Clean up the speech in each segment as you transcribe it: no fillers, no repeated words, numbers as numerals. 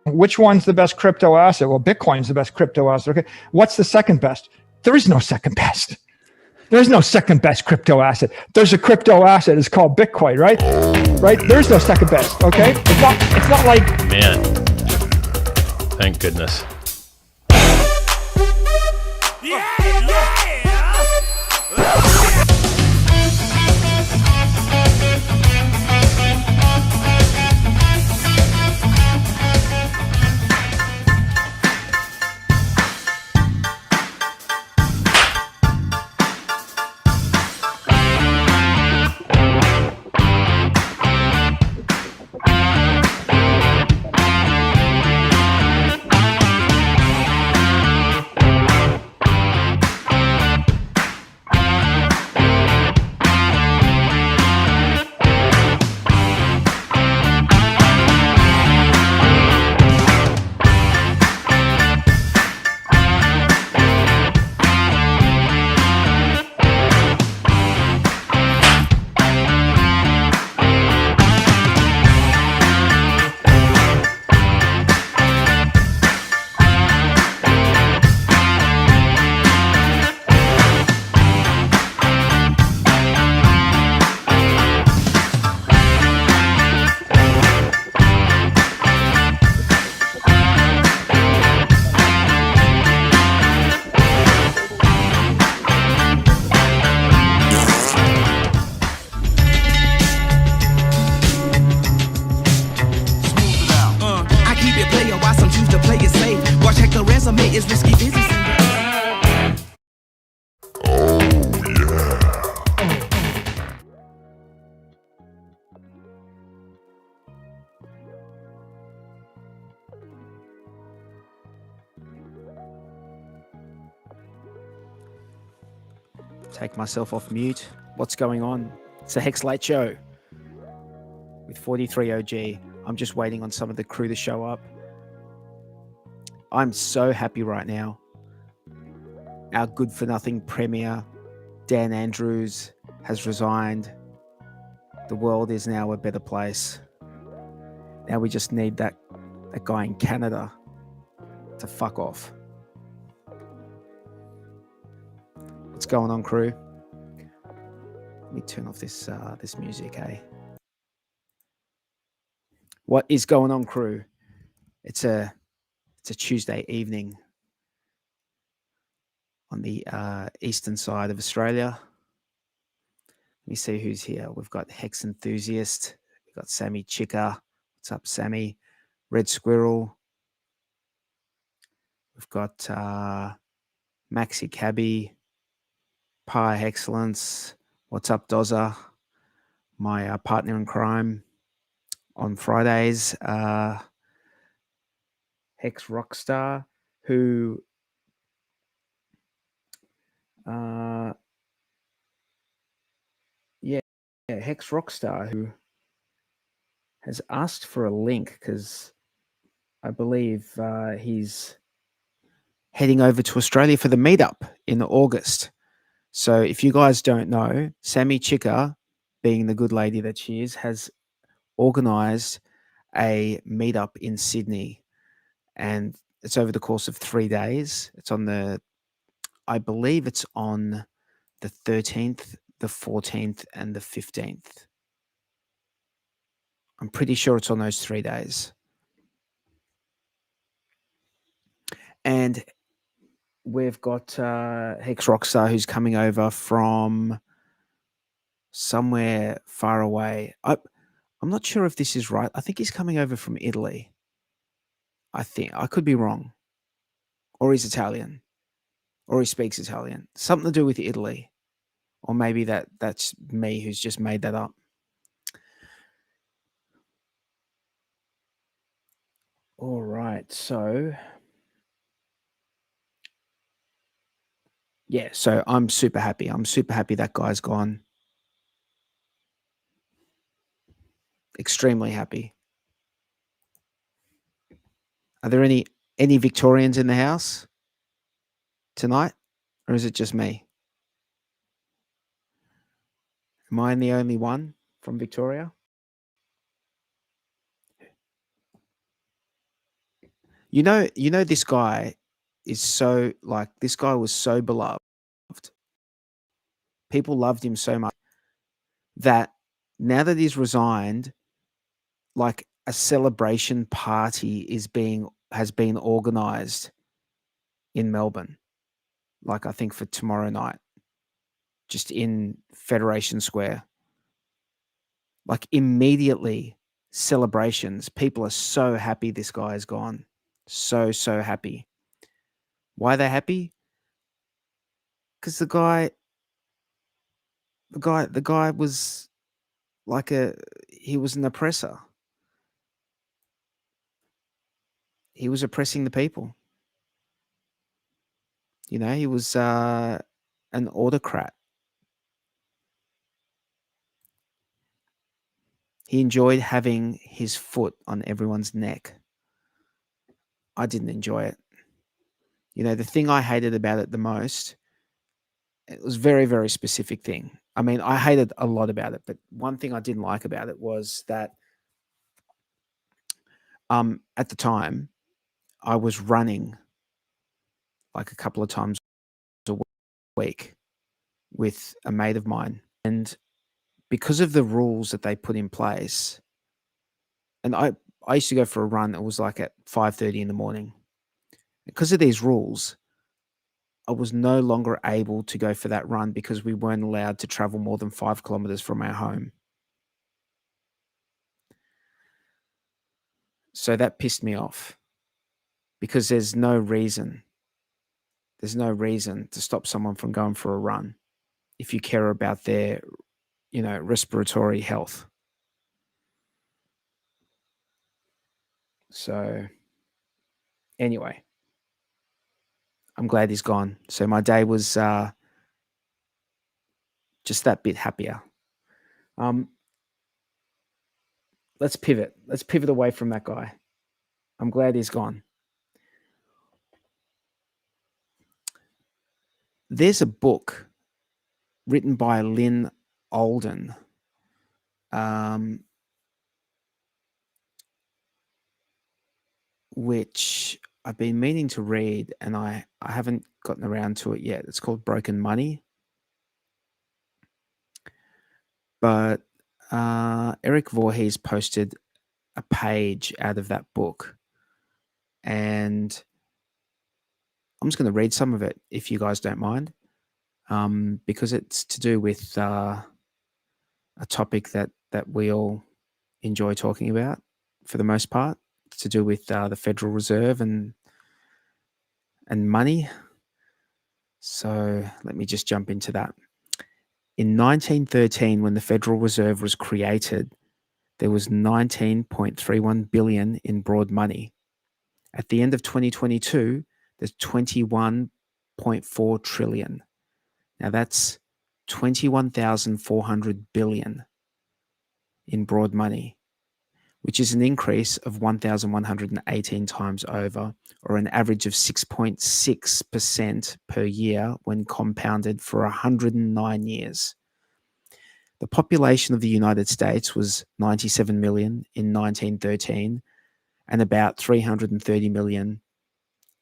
Which one's the best crypto asset? Well, Bitcoin's the best crypto asset. Okay. What's the second best? There is no second best. There's no second best crypto asset. There's a crypto asset. It's called Bitcoin, right? Right? There's no second best. Okay. It's not like, man. Thank goodness. Take myself off mute. What's going on? It's a HEX Late Show with 43 OG. I'm just waiting on some of the crew to show up. I'm so happy right now. Our good-for-nothing premier, Dan Andrews, has resigned. The world is now a better place. Now we just need that guy in Canada to fuck off. What's going on, crew? Let me turn off this music, eh? What is going on, crew? It's a Tuesday evening on the eastern side of Australia. Let me see who's here. We've got Hex Enthusiast. We've got Sammy Chica. What's up, Sammy? Red Squirrel. We've got Maxi Cabby. Pie Excellence. What's up, Doza? My partner in crime on Fridays. Hex Rockstar, who Hex Rockstar, who has asked for a link because I believe he's heading over to Australia for the meetup in August. So if you guys don't know, Sammy Chica, being the good lady that she is, has organized a meetup in Sydney, and it's over the course of 3 days. It's on I believe it's on the 13th, the 14th, and the 15th. I'm pretty sure it's on those 3 days. And we've got Hex Rockstar, who's coming over from somewhere far away. I'm not sure if this is right. I think he's coming over from Italy. I think. I could be wrong. Or he's Italian. or he speaks Italian. Something to do with Italy. Or maybe that's me who's just made that up. All right, so yeah, so I'm super happy. I'm super happy that guy's gone. Extremely happy. Are there any Victorians in the house tonight, or is it just me? Am I the only one from Victoria? You know, this guy is so, like, this guy was so beloved. People loved him so much that now that he's resigned, like, a celebration party has been organized in Melbourne. Like, I think for tomorrow night, just in Federation Square. Like, immediately celebrations. People are so happy this guy is gone. So happy. Why are they happy? Because the guy was like he was an oppressor. He was oppressing the people. You know, he was an autocrat. He enjoyed having his foot on everyone's neck. I didn't enjoy it. You know, the thing I hated about it the most, it was very, very specific thing. I mean, I hated a lot about it, but one thing I didn't like about it was that at the time I was running like a couple of times a week with a mate of mine. And because of the rules that they put in place, and I used to go for a run, it was like at 5:30 in the morning. Because of these rules, I was no longer able to go for that run because we weren't allowed to travel more than 5 kilometers from our home. So that pissed me off because there's no reason to stop someone from going for a run if you care about their, you know, respiratory health. So anyway, I'm glad he's gone. So my day was just that bit happier. Let's pivot. Let's pivot away from that guy. I'm glad he's gone. There's a book written by Lynn Alden, which I've been meaning to read, and I haven't gotten around to it yet. It's called Broken Money. But Eric Voorhees posted a page out of that book, and I'm just going to read some of it if you guys don't mind, because it's to do with a topic that we all enjoy talking about for the most part. It's to do with the Federal Reserve and money. So let me just jump into that. In 1913, when the Federal Reserve was created, there was 19.31 billion in broad money. At the end of 2022, there's 21.4 trillion. Now that's 21,400 billion in broad money, which is an increase of 1,118 times over, or an average of 6.6% per year when compounded for 109 years. The population of the United States was 97 million in 1913 and about 330 million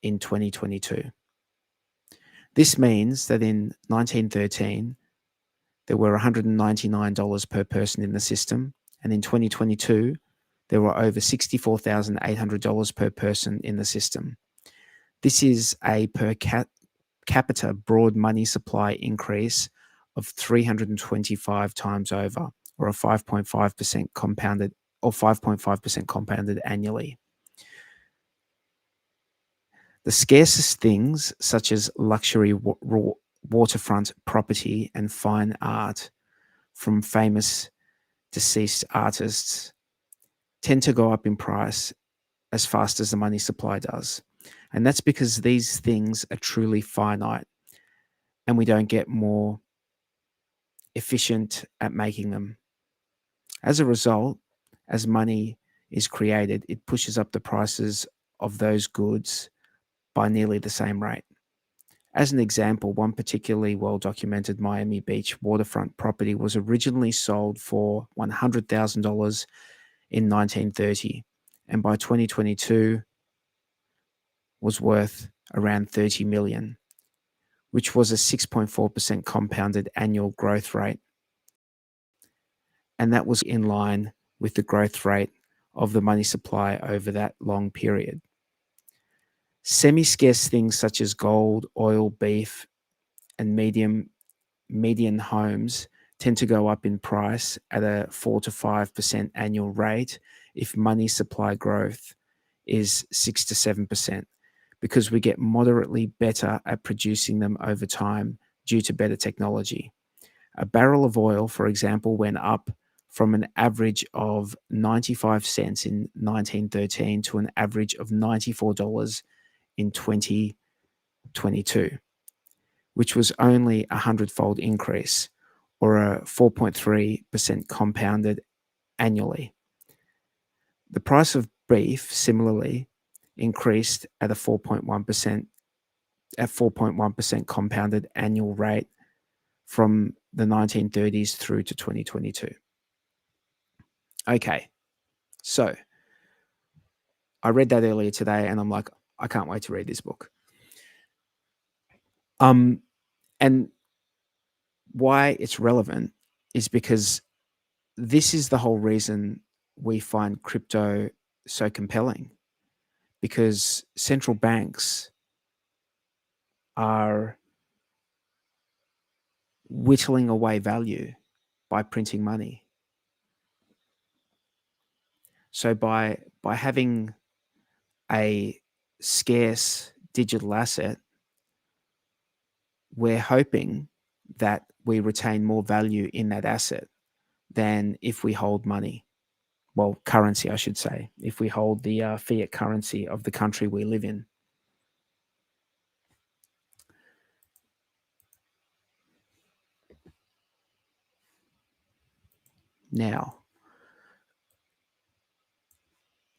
in 2022. This means that in 1913, there were $199 per person in the system, and in 2022, there were over $64,800 per person in the system. This is a per capita broad money supply increase of 325 times over, or a 5.5% compounded, or 5.5% compounded annually. The scarcest things, such as luxury waterfront property and fine art from famous deceased artists, tend to go up in price as fast as the money supply does. And that's because these things are truly finite and we don't get more efficient at making them. As a result, as money is created, it pushes up the prices of those goods by nearly the same rate. As an example, one particularly well-documented Miami Beach waterfront property was originally sold for $100,000 in 1930, and by 2022 was worth around $30 million, which was a 6.4% compounded annual growth rate. And that was in line with the growth rate of the money supply over that long period. Semi-scarce things such as gold, oil, beef, and median homes tend to go up in price at a 4 to 5% annual rate if money supply growth is 6 to 7%, because we get moderately better at producing them over time due to better technology. A barrel of oil, for example, went up from an average of 95 cents in 1913 to an average of $94 in 2022, which was only a 100-fold increase, or a 4.3% compounded annually. The price of beef similarly increased at a 4.1% compounded annual rate from the 1930s through to 2022. Okay, so I read that earlier today and I'm like, I can't wait to read this book. And why it's relevant is because this is the whole reason we find crypto so compelling, because central banks are whittling away value by printing money. So by having a scarce digital asset, we're hoping that we retain more value in that asset than if we hold money. Well, currency, I should say, if we hold the fiat currency of the country we live in. Now,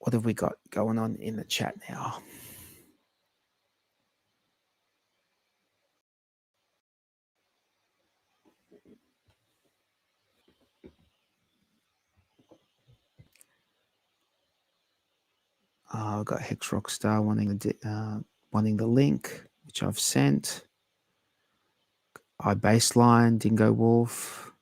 what have we got going on in the chat now? I've got Hex Rockstar wanting the link, which I've sent. iBaseline, Dingo Wolf.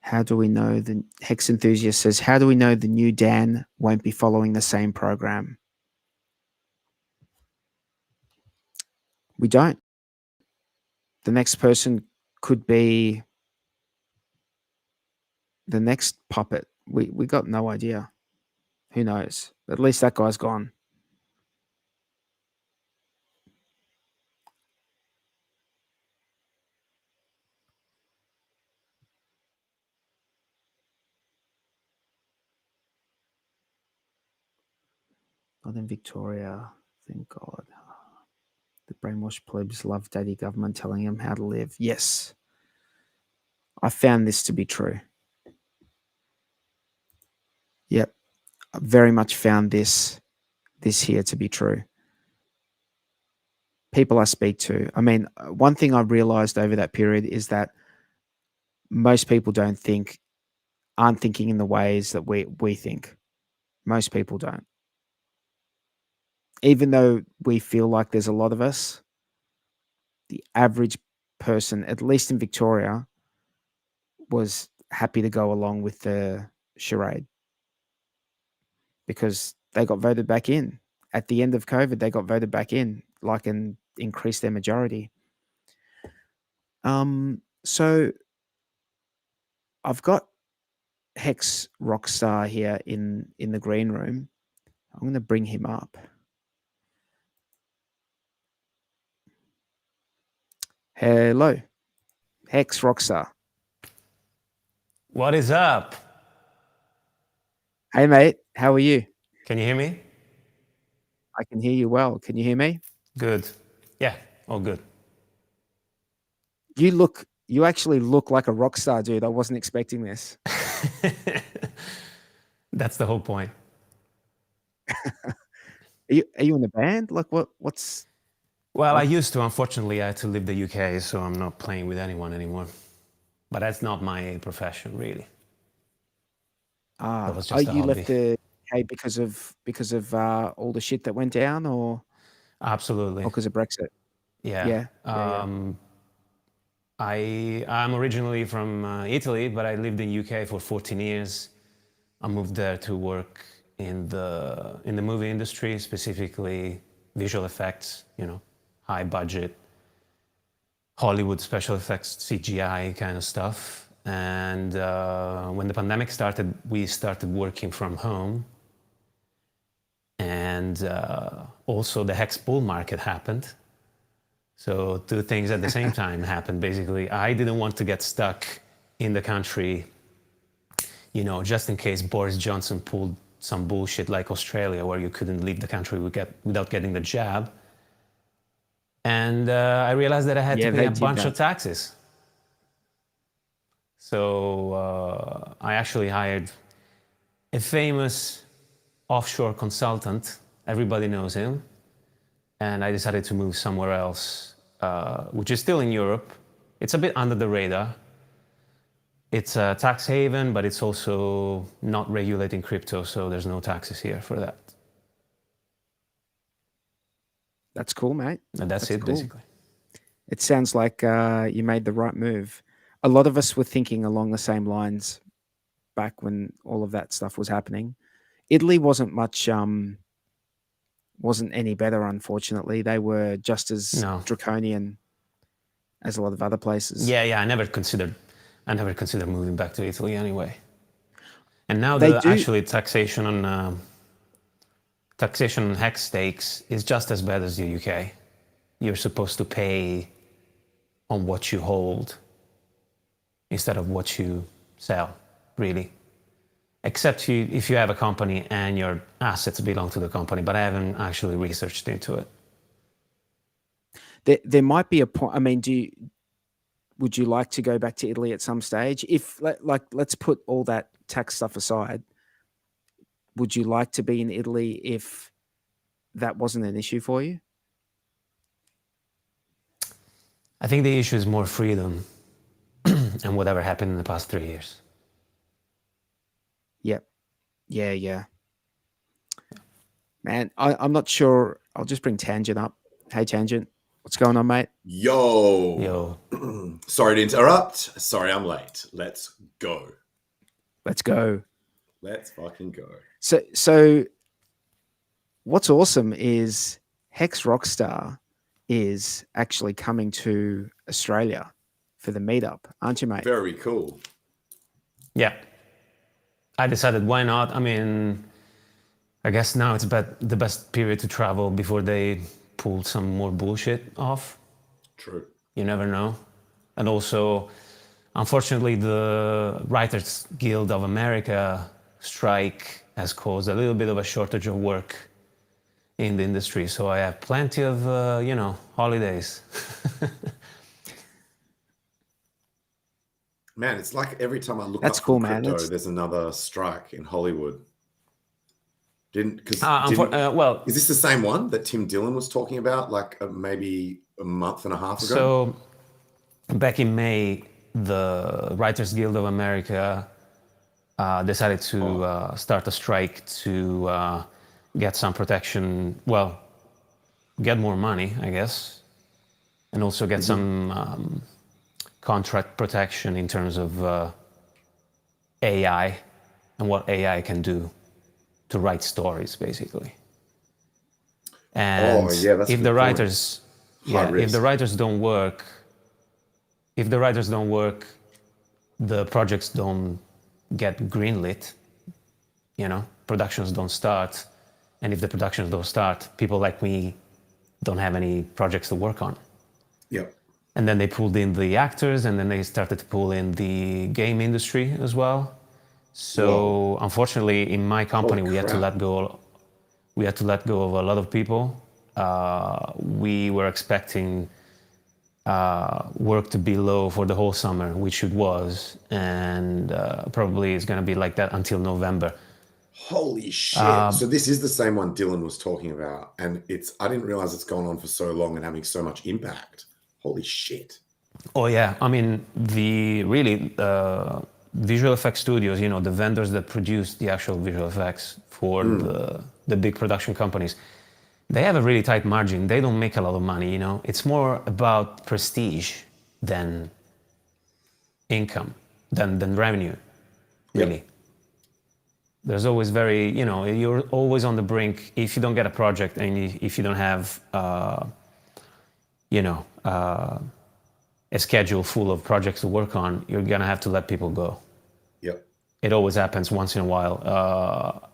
How do we know the Hex Enthusiast says, how do we know the new Dan won't be following the same program? We don't. The next person could be the next puppet. We got no idea. Who knows? At least that guy's gone. Not in Victoria, thank God. The brainwashed plebs love daddy government telling them how to live. Yes. I found this to be true. Yep. I very much found this here to be true. People I speak to. I mean, one thing I realized over that period is that most people aren't thinking in the ways that we think. Most people don't. Even though we feel like there's a lot of us, the average person, at least in Victoria, was happy to go along with the charade because they got voted back in. At the end of COVID, they got voted back in, and increased their majority. So I've got Hex Rockstar here in the green room. I'm going to bring him up. Hello, Hex Rockstar. What is up? Hey, mate. How are you? Can you hear me? I can hear you well. Can you hear me? Good. Yeah, all good. You actually look like a rock star, dude. I wasn't expecting this. That's the whole point. Are you in a band? Like what's Well, I used to. Unfortunately, I had to leave the UK, so I'm not playing with anyone anymore. But that's not my profession, really. That was just a you hobby. left the UK because of all the shit that went down, or Absolutely. because of Brexit? Yeah. Yeah. I'm originally from Italy, but I lived in UK for 14 years. I moved there to work in the movie industry, specifically visual effects, high budget, Hollywood special effects, CGI kind of stuff. And when the pandemic started, we started working from home. And also the HEX bull market happened. So two things at the same time happened. Basically, I didn't want to get stuck in the country, just in case Boris Johnson pulled some bullshit like Australia, where you couldn't leave the country without getting the jab. And I realized that I had to pay a bunch of taxes. So I actually hired a famous offshore consultant. Everybody knows him. And I decided to move somewhere else, which is still in Europe. It's a bit under the radar. It's a tax haven, but it's also not regulating crypto, so there's no taxes here for that. That's cool, mate. And that's it, cool. Basically. It sounds like you made the right move. A lot of us were thinking along the same lines back when all of that stuff was happening. Italy wasn't any better, unfortunately. They were just as draconian as a lot of other places. Yeah. I never considered moving back to Italy anyway. And now actually taxation on HEX stakes is just as bad as the UK. You're supposed to pay on what you hold instead of what you sell, really. Except if you have a company and your assets belong to the company, but I haven't actually researched into it. There might be a point. I mean, would you like to go back to Italy at some stage? Let's put all that tax stuff aside. Would you like to be in Italy if that wasn't an issue for you? I think the issue is more freedom and whatever happened in the past 3 years. Yep. Yeah. Man, I'm not sure. I'll just bring Tangent up. Hey, Tangent. What's going on, mate? Yo. Sorry to interrupt. Sorry I'm late. Let's go. Let's go. Let's fucking go. So what's awesome is Hex Rockstar is actually coming to Australia for the meetup, aren't you, mate? Very cool. Yeah. I decided why not. I mean, I guess now it's the best period to travel before they pull some more bullshit off. True. You never know. And also, unfortunately, the Writers Guild of America strike has caused a little bit of a shortage of work in the industry. So I have plenty of, holidays. Man, it's like every time I look That's up cool, crypto, man. there's another strike in Hollywood. Is this the same one that Tim Dillon was talking about, like maybe a month and a half ago? So back in May, the Writers Guild of America decided to start a strike to get some protection, get more money, I guess, and also get some contract protection in terms of AI and what AI can do to write stories, basically. And if the writers don't work, the projects don't get greenlit, productions don't start. And if the productions don't start, people like me don't have any projects to work on. Yep. And then they pulled in the actors, and then they started to pull in the game industry as well. So unfortunately, in my company, we had to let go. We had to let go of a lot of people. We were expecting work to be low for the whole summer, which it was, and probably it's going to be like that until November. Holy shit. So this is the same one Dylan was talking about, and I didn't realize it's gone on for so long and having so much impact. Holy shit. Oh yeah, I mean, the visual effects studios, the vendors that produce the actual visual effects for the big production companies, they have a really tight margin. They don't make a lot of money, It's more about prestige than income, than revenue, really. Yep. There's always you're always on the brink. If you don't get a project and if you don't have, a schedule full of projects to work on, you're going to have to let people go. Yep. It always happens once in a while.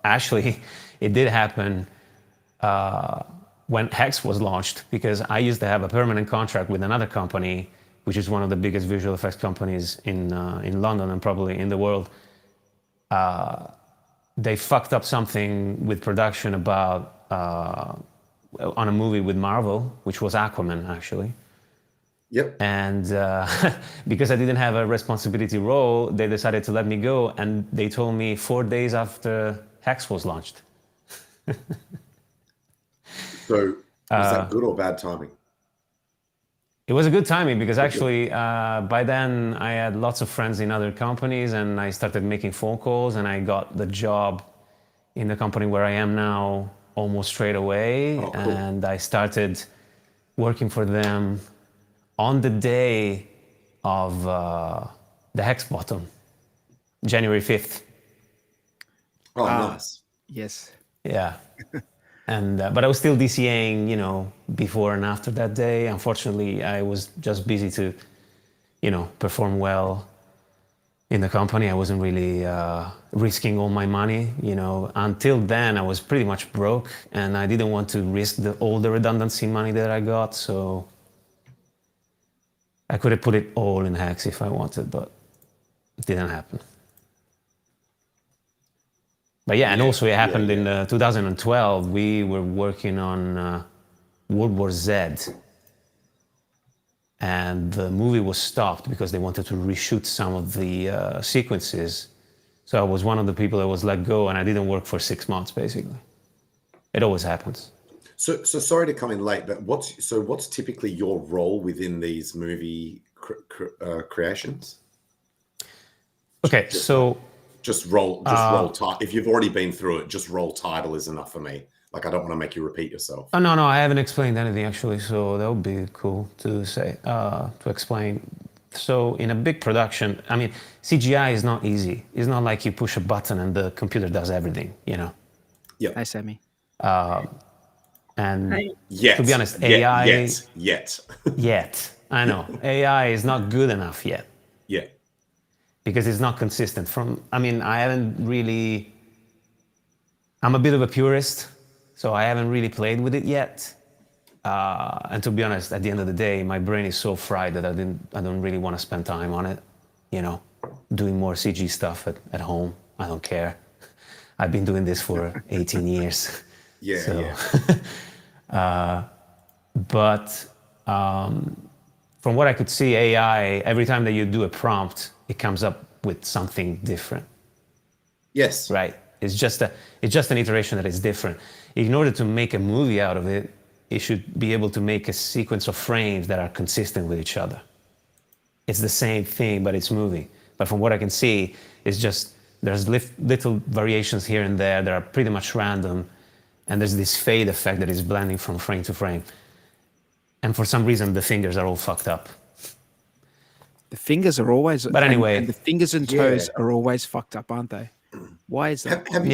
Actually, it did happen when HEX was launched, because I used to have a permanent contract with another company, which is one of the biggest visual effects companies in London and probably in the world. They fucked up something with production about on a movie with Marvel, which was Aquaman, actually. Yep. And because I didn't have a responsibility role, they decided to let me go, and they told me 4 days after HEX was launched. So was that good or bad timing? It was a good timing, because actually by then I had lots of friends in other companies, and I started making phone calls, and I got the job in the company where I am now almost straight away. Oh, cool. And I started working for them on the day of the HEX bottom, January 5th. Oh, nice. Yes. Yeah. And but I was still DCAing, before and after that day. Unfortunately, I was just busy to, perform well in the company. I wasn't really risking all my money, Until then, I was pretty much broke, and I didn't want to risk all the redundancy money that I got. So I could have put it all in HEX if I wanted, but it didn't happen. But yeah, and also it happened in 2012. We were working on World War Z, and the movie was stopped because they wanted to reshoot some of the sequences. So I was one of the people that was let go, and I didn't work for 6 months, basically. It always happens. So sorry to come in late, but what's typically your role within these movie creations? Okay, so just roll title. If you've already been through it, just roll title is enough for me. Like, I don't want to make you repeat yourself. Oh, no, I haven't explained anything, actually, so that would be cool to say, to explain. So in a big production, I mean, CGI is not easy. It's not like you push a button and the computer does everything, Yeah. Hi, Sammy. And yet, to be honest, AI... Yet. I know. AI is not good enough yet. Yeah. Because it's not consistent. I haven't really... I'm a bit of a purist, so I haven't really played with it yet. And to be honest, at the end of the day, my brain is so fried that I don't really want to spend time on it. Doing more CG stuff at home. I don't care. I've been doing this for 18 years. But from what I could see, AI, every time that you do a prompt, it comes up with something different. Yes. Right? It's just an iteration that is different. In order to make a movie out of it, it should be able to make a sequence of frames that are consistent with each other. It's the same thing, but it's moving. But from what I can see, it's just there's little variations here and there that are pretty much random, and there's this fade effect that is blending from frame to frame. And for some reason, the fingers are all fucked up. The fingers are always... But anyway... And the fingers and toes are always fucked up, aren't they? Why is that? Have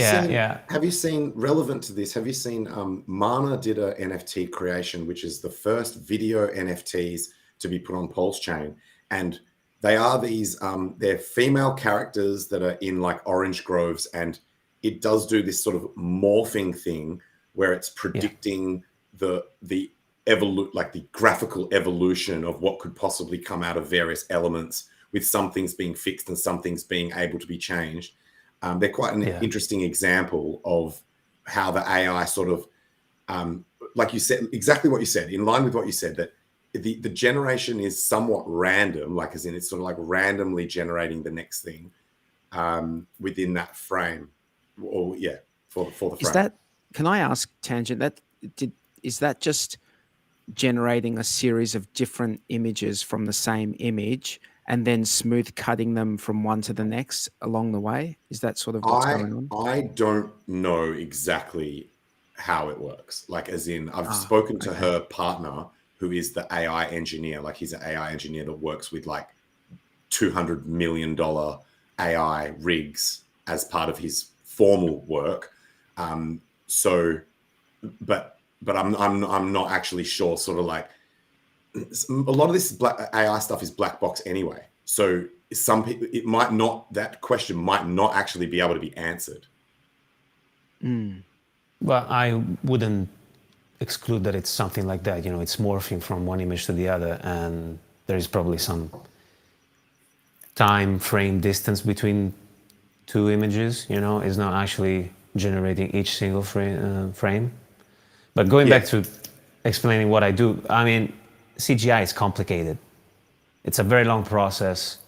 you seen, relevant to this, have you seen Mana did a NFT creation, which is the first video NFTs to be put on PulseChain, and they are these, they're female characters that are in like orange groves, and it does do this sort of morphing thing where it's predicting the like the graphical evolution of what could possibly come out of various elements, with some things being fixed and some things being able to be changed. They're quite an interesting example of how the AI sort of, like you said, exactly what you said, in line with what you said, that the generation is somewhat random, like as in it's sort of like randomly generating the next thing within that frame, or for the frame. Is that, can I ask, Tangent, is that just generating a series of different images from the same image and then smooth cutting them from one to the next along the way? Is that sort of what's going on? I don't know exactly how it works. Like, as in, I've spoken to her partner, who is the AI engineer. Like, he's an AI engineer that works with like $200 million AI rigs as part of his formal work. But I'm not actually sure. Sort of like, a lot of this AI stuff is black box anyway. So some people, that question might not actually be able to be answered. Well, I wouldn't exclude that it's something like that. You know, it's morphing from one image to the other, and there is probably some time frame distance between two images. You know, it's not actually generating each single frame. But going back to explaining what I do, I mean, CGI is complicated. It's a very long process.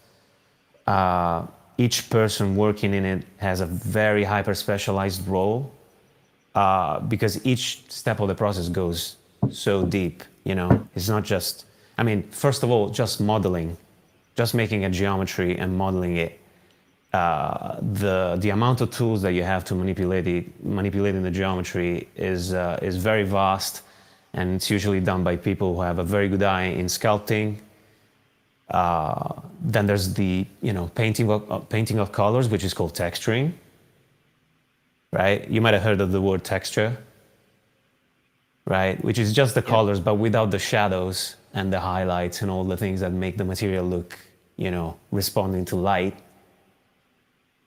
Each person working in it has a very hyper-specialized role because each step of the process goes so deep, you know. It's not just, I mean, first of all, just modeling, just making a geometry and modeling it. The amount of tools that you have to manipulating the geometry is very vast, and it's usually done by people who have a very good eye in sculpting. Then there's the painting of colors, which is called texturing. Right? You might have heard of the word texture, right? Which is just the colors, but without the shadows and the highlights and all the things that make the material look, you know, responding to light.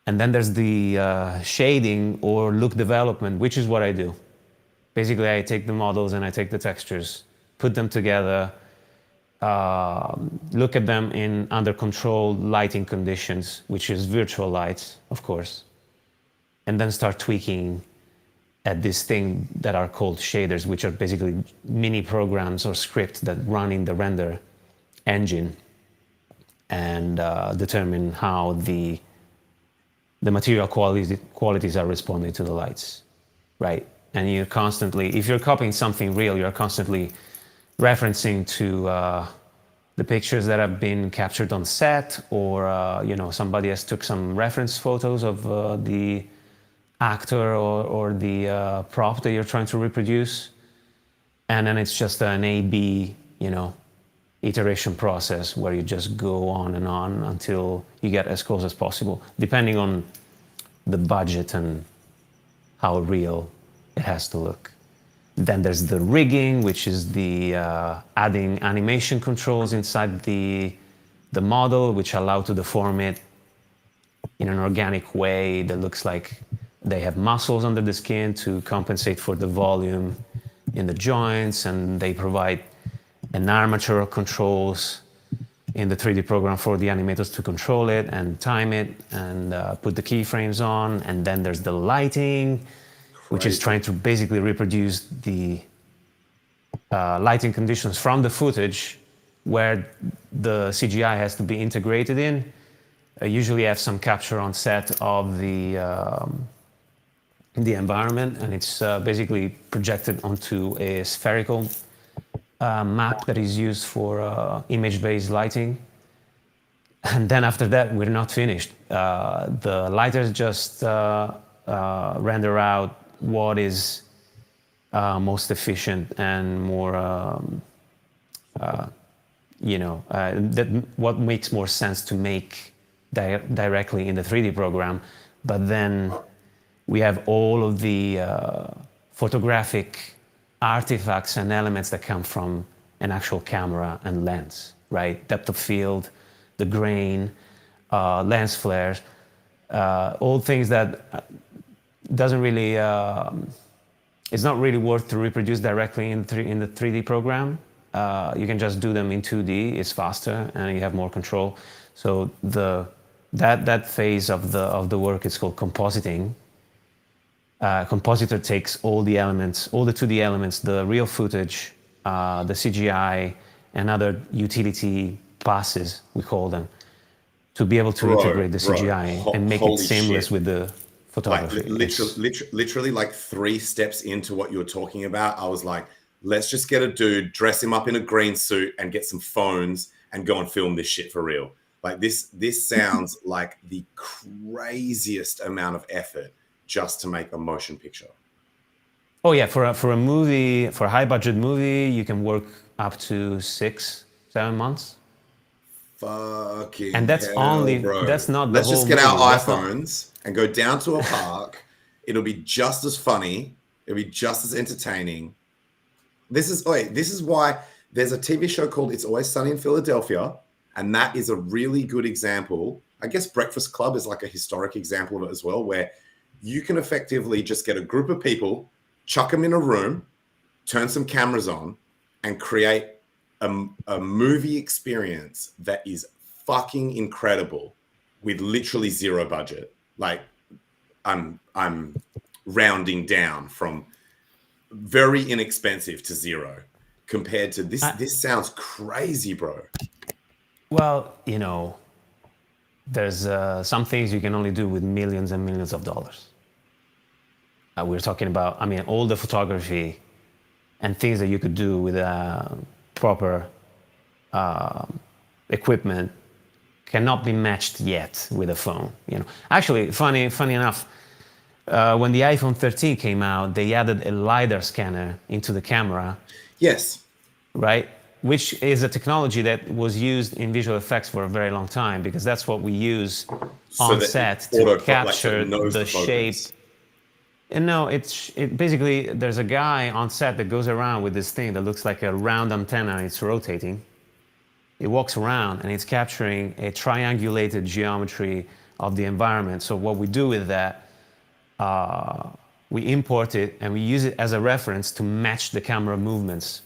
And then there's the shading or look development, which is what I do. Basically, I take the models and I take the textures, put them together, look at them in under controlled lighting conditions, which is virtual lights, of course, and then start tweaking at this thing that are called shaders, which are basically mini programs or scripts that run in the render engine and determine how the material qualities are responding to the lights, right? And you're constantly, if you're copying something real, you're constantly referencing to the pictures that have been captured on set, or you know, somebody has took some reference photos of the actor or the prop that you're trying to reproduce, and then it's just an A/B, you know, iteration process where you just go on and on until you get as close as possible, depending on the budget and how real it has to look. Then there's the rigging, which is the adding animation controls inside the model, which allow to deform it in an organic way that looks like they have muscles under the skin to compensate for the volume in the joints, and they provide an armature of controls in the 3D program for the animators to control it and time it and put the keyframes on. And then there's the lighting, which is trying to basically reproduce the lighting conditions from the footage where the CGI has to be integrated in. Usually have some capture on set of the environment, and it's basically projected onto a spherical map that is used for image-based lighting. And then after that, we're not finished. The lighters just render out what is most efficient and more, what makes more sense to make directly in the 3D program. But then we have all of the photographic artifacts and elements that come from an actual camera and lens, right? Depth of field, the grain, lens flares, all things that doesn't really, it's not really worth to reproduce directly in the 3D program. You can just do them in 2D. It's faster and you have more control. So that phase of the work is called compositing. Compositor takes all the elements, all the 2D elements, the real footage, the CGI, and other utility passes, we call them, to be able to integrate the CGI and make it seamless with the photography. Like, literally like 3 steps into what you were talking about, I was like, let's just get a dude, dress him up in a green suit and get some phones and go and film this shit for real. Like this sounds like the craziest amount of effort just to make a motion picture. Oh yeah, for a movie, for a high budget movie, you can work up to 6-7 months. Fucking and that's hell, only bro. That's not the Let's whole just get movie. our iPhones and go down to a park. It'll be just as funny. It'll be just as entertaining. This is why there's a TV show called It's Always Sunny in Philadelphia, and that is a really good example. I guess Breakfast Club is like a historic example of it as well, where you can effectively just get a group of people, chuck them in a room, turn some cameras on, and create a movie experience that is fucking incredible with literally zero budget. Like I'm rounding down from very inexpensive to zero compared to this. This sounds crazy, bro. Well, you know, there's some things you can only do with millions and millions of dollars. We're talking about, I mean, all the photography and things that you could do with proper equipment cannot be matched yet with a phone. You know, actually, funny enough, when the iPhone 13 came out, they added a LiDAR scanner into the camera. Yes. Right? Which is a technology that was used in visual effects for a very long time, because that's what we use on set to capture the shape. And no, it basically, there's a guy on set that goes around with this thing that looks like a round antenna and it's rotating. It walks around and it's capturing a triangulated geometry of the environment. So what we do with that, we import it and we use it as a reference to match the camera movements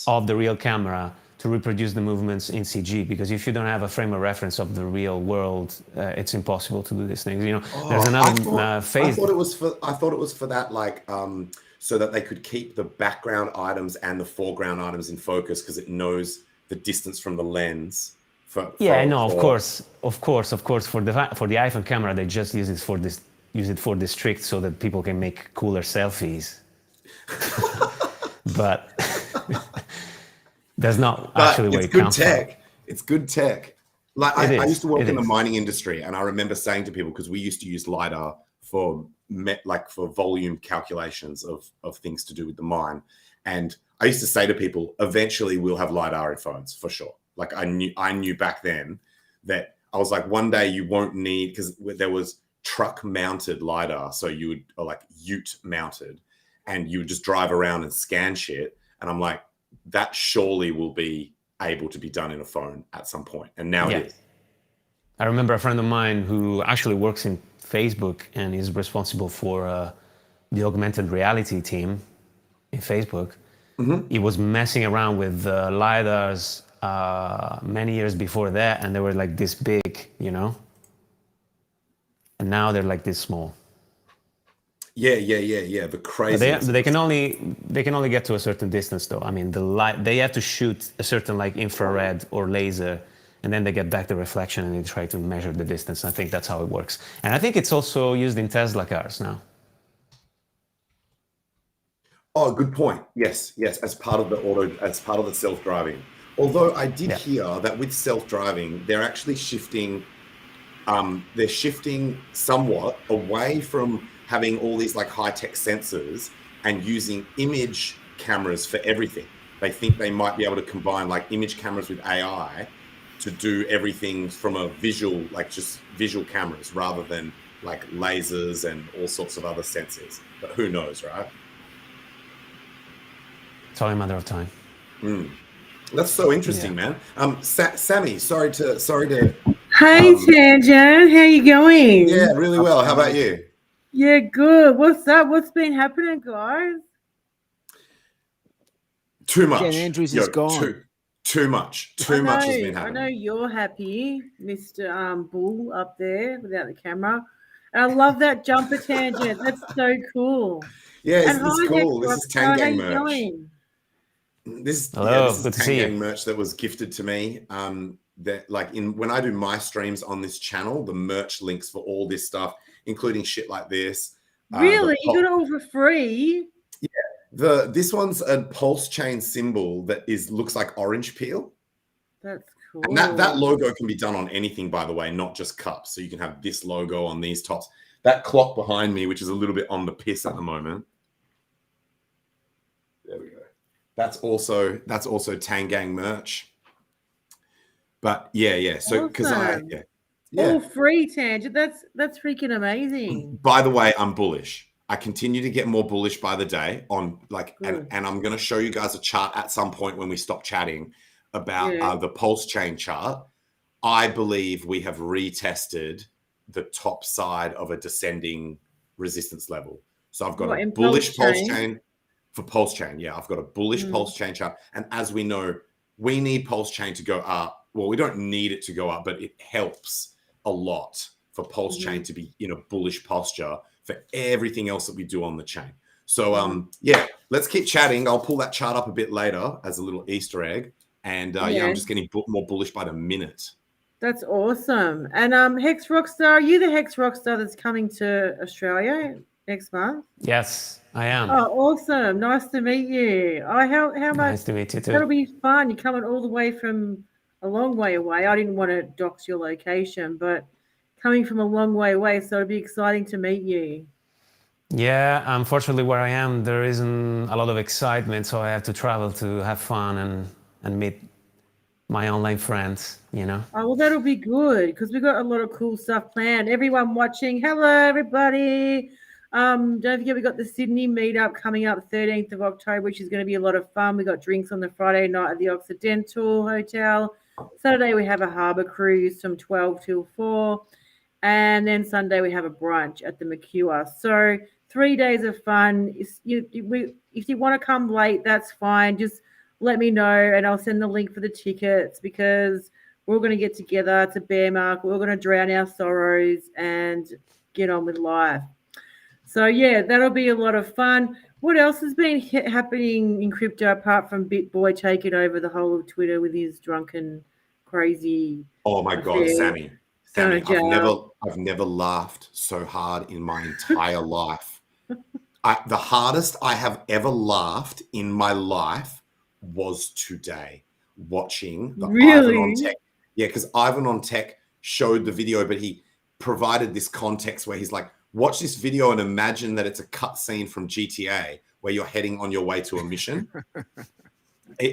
of the real camera to reproduce the movements in CG, because if you don't have a frame of reference of the real world, it's impossible to do these things. You know, there's another phase. I thought it was for that, like, so that they could keep the background items and the foreground items in focus, because it knows the distance from the lens. Of course. For the iPhone camera, they just use it for this trick so that people can make cooler selfies. But that's not actually where it comes from. It's good tech. Like I used to work in the mining industry, and I remember saying to people, because we used to use LiDAR for volume calculations of things to do with the mine, and I used to say to people, eventually we'll have LiDAR in phones for sure. Like I knew back then that I was like, one day you won't need, because there was truck mounted LiDAR, so you would, or like ute mounted, and you would just drive around and scan shit, and I'm like, that surely will be able to be done in a phone at some point. And now it is. I remember a friend of mine who actually works in Facebook and is responsible for the augmented reality team in Facebook. Mm-hmm. He was messing around with LiDARs many years before that, and they were like this big, you know? And now they're like this small. Yeah. The crazy. They can only get to a certain distance, though. I mean, they have to shoot a certain like infrared or laser, and then they get back the reflection and they try to measure the distance. I think that's how it works. And I think it's also used in Tesla cars now. Oh, good point. Yes. As part of the self-driving. Although I did hear that with self-driving, they're actually shifting. They're shifting somewhat away from having all these like high-tech sensors and using image cameras for everything. They think they might be able to combine like image cameras with AI to do everything from a visual, like just visual cameras, rather than like lasers and all sorts of other sensors. But who knows, right? It's all a matter of time. That's so interesting, man. Sammy, sorry to. Hey, Tangent, how you going? Yeah, really well. How about you? Yeah, good. What's up? What's been happening, guys? Too much. Jen Andrews is gone. Too much. Too much has been happening. I know you're happy, Mr. Bull up there without the camera. And I love that jumper, Tangent. That's so cool. Yeah, and it's cool. This is Tangang merch. Going? This is Tangang merch that was gifted to me. That like when I do my streams on this channel, the merch links for all this stuff, including shit like this. Really? You got it all for free? Yeah. This one's a PulseChain symbol that looks like orange peel. That's cool. And that logo can be done on anything, by the way, not just cups. So you can have this logo on these tops. That clock behind me, which is a little bit on the piss at the moment. There we go. That's also Tangang merch. But yeah. So because all free, Tangent. That's freaking amazing. By the way, I'm bullish. I continue to get more bullish by the day on and I'm going to show you guys a chart at some point when we stop chatting about the PulseChain chart. I believe we have retested the top side of a descending resistance level. So I've got a bullish PulseChain for PulseChain. Yeah, I've got a bullish PulseChain chart. And as we know, we need PulseChain to go up. Well, we don't need it to go up, but it helps a lot for PulseChain to be in a bullish posture for everything else that we do on the chain. So, let's keep chatting. I'll pull that chart up a bit later as a little Easter egg. And I'm just getting more bullish by the minute. That's awesome. And Hex Rockstar, are you the Hex Rockstar that's coming to Australia next month? Yes, I am. Oh, awesome. Nice to meet you. How much? Nice to meet you too. That'll be fun. You're coming all the way from a long way away. I didn't want to dox your location, but coming from a long way away, so it'll be exciting to meet you. Yeah, unfortunately where I am, there isn't a lot of excitement, so I have to travel to have fun and meet my online friends, you know. Oh, well, that'll be good because we've got a lot of cool stuff planned. Everyone watching, hello, everybody. Don't forget, we got the Sydney meetup coming up 13th of October, which is going to be a lot of fun. We got drinks on the Friday night at the Occidental Hotel. Saturday, we have a harbour cruise from 12 till 4. And then Sunday, we have a brunch at the Mercure. So 3 days of fun. If you want to come late, that's fine. Just let me know and I'll send the link for the tickets because we're all going to get together. It's a bear market. We're going to drown our sorrows and get on with life. So, yeah, that'll be a lot of fun. What else has been happening in crypto apart from BitBoy taking over the whole of Twitter with his drunken, crazy... Oh, my God, Sammy, I've never laughed so hard in my entire life. The hardest I have ever laughed in my life was today watching the Ivan on Tech. Yeah, because Ivan on Tech showed the video, but he provided this context where he's like, watch this video and imagine that it's a cutscene from GTA where you're heading on your way to a mission.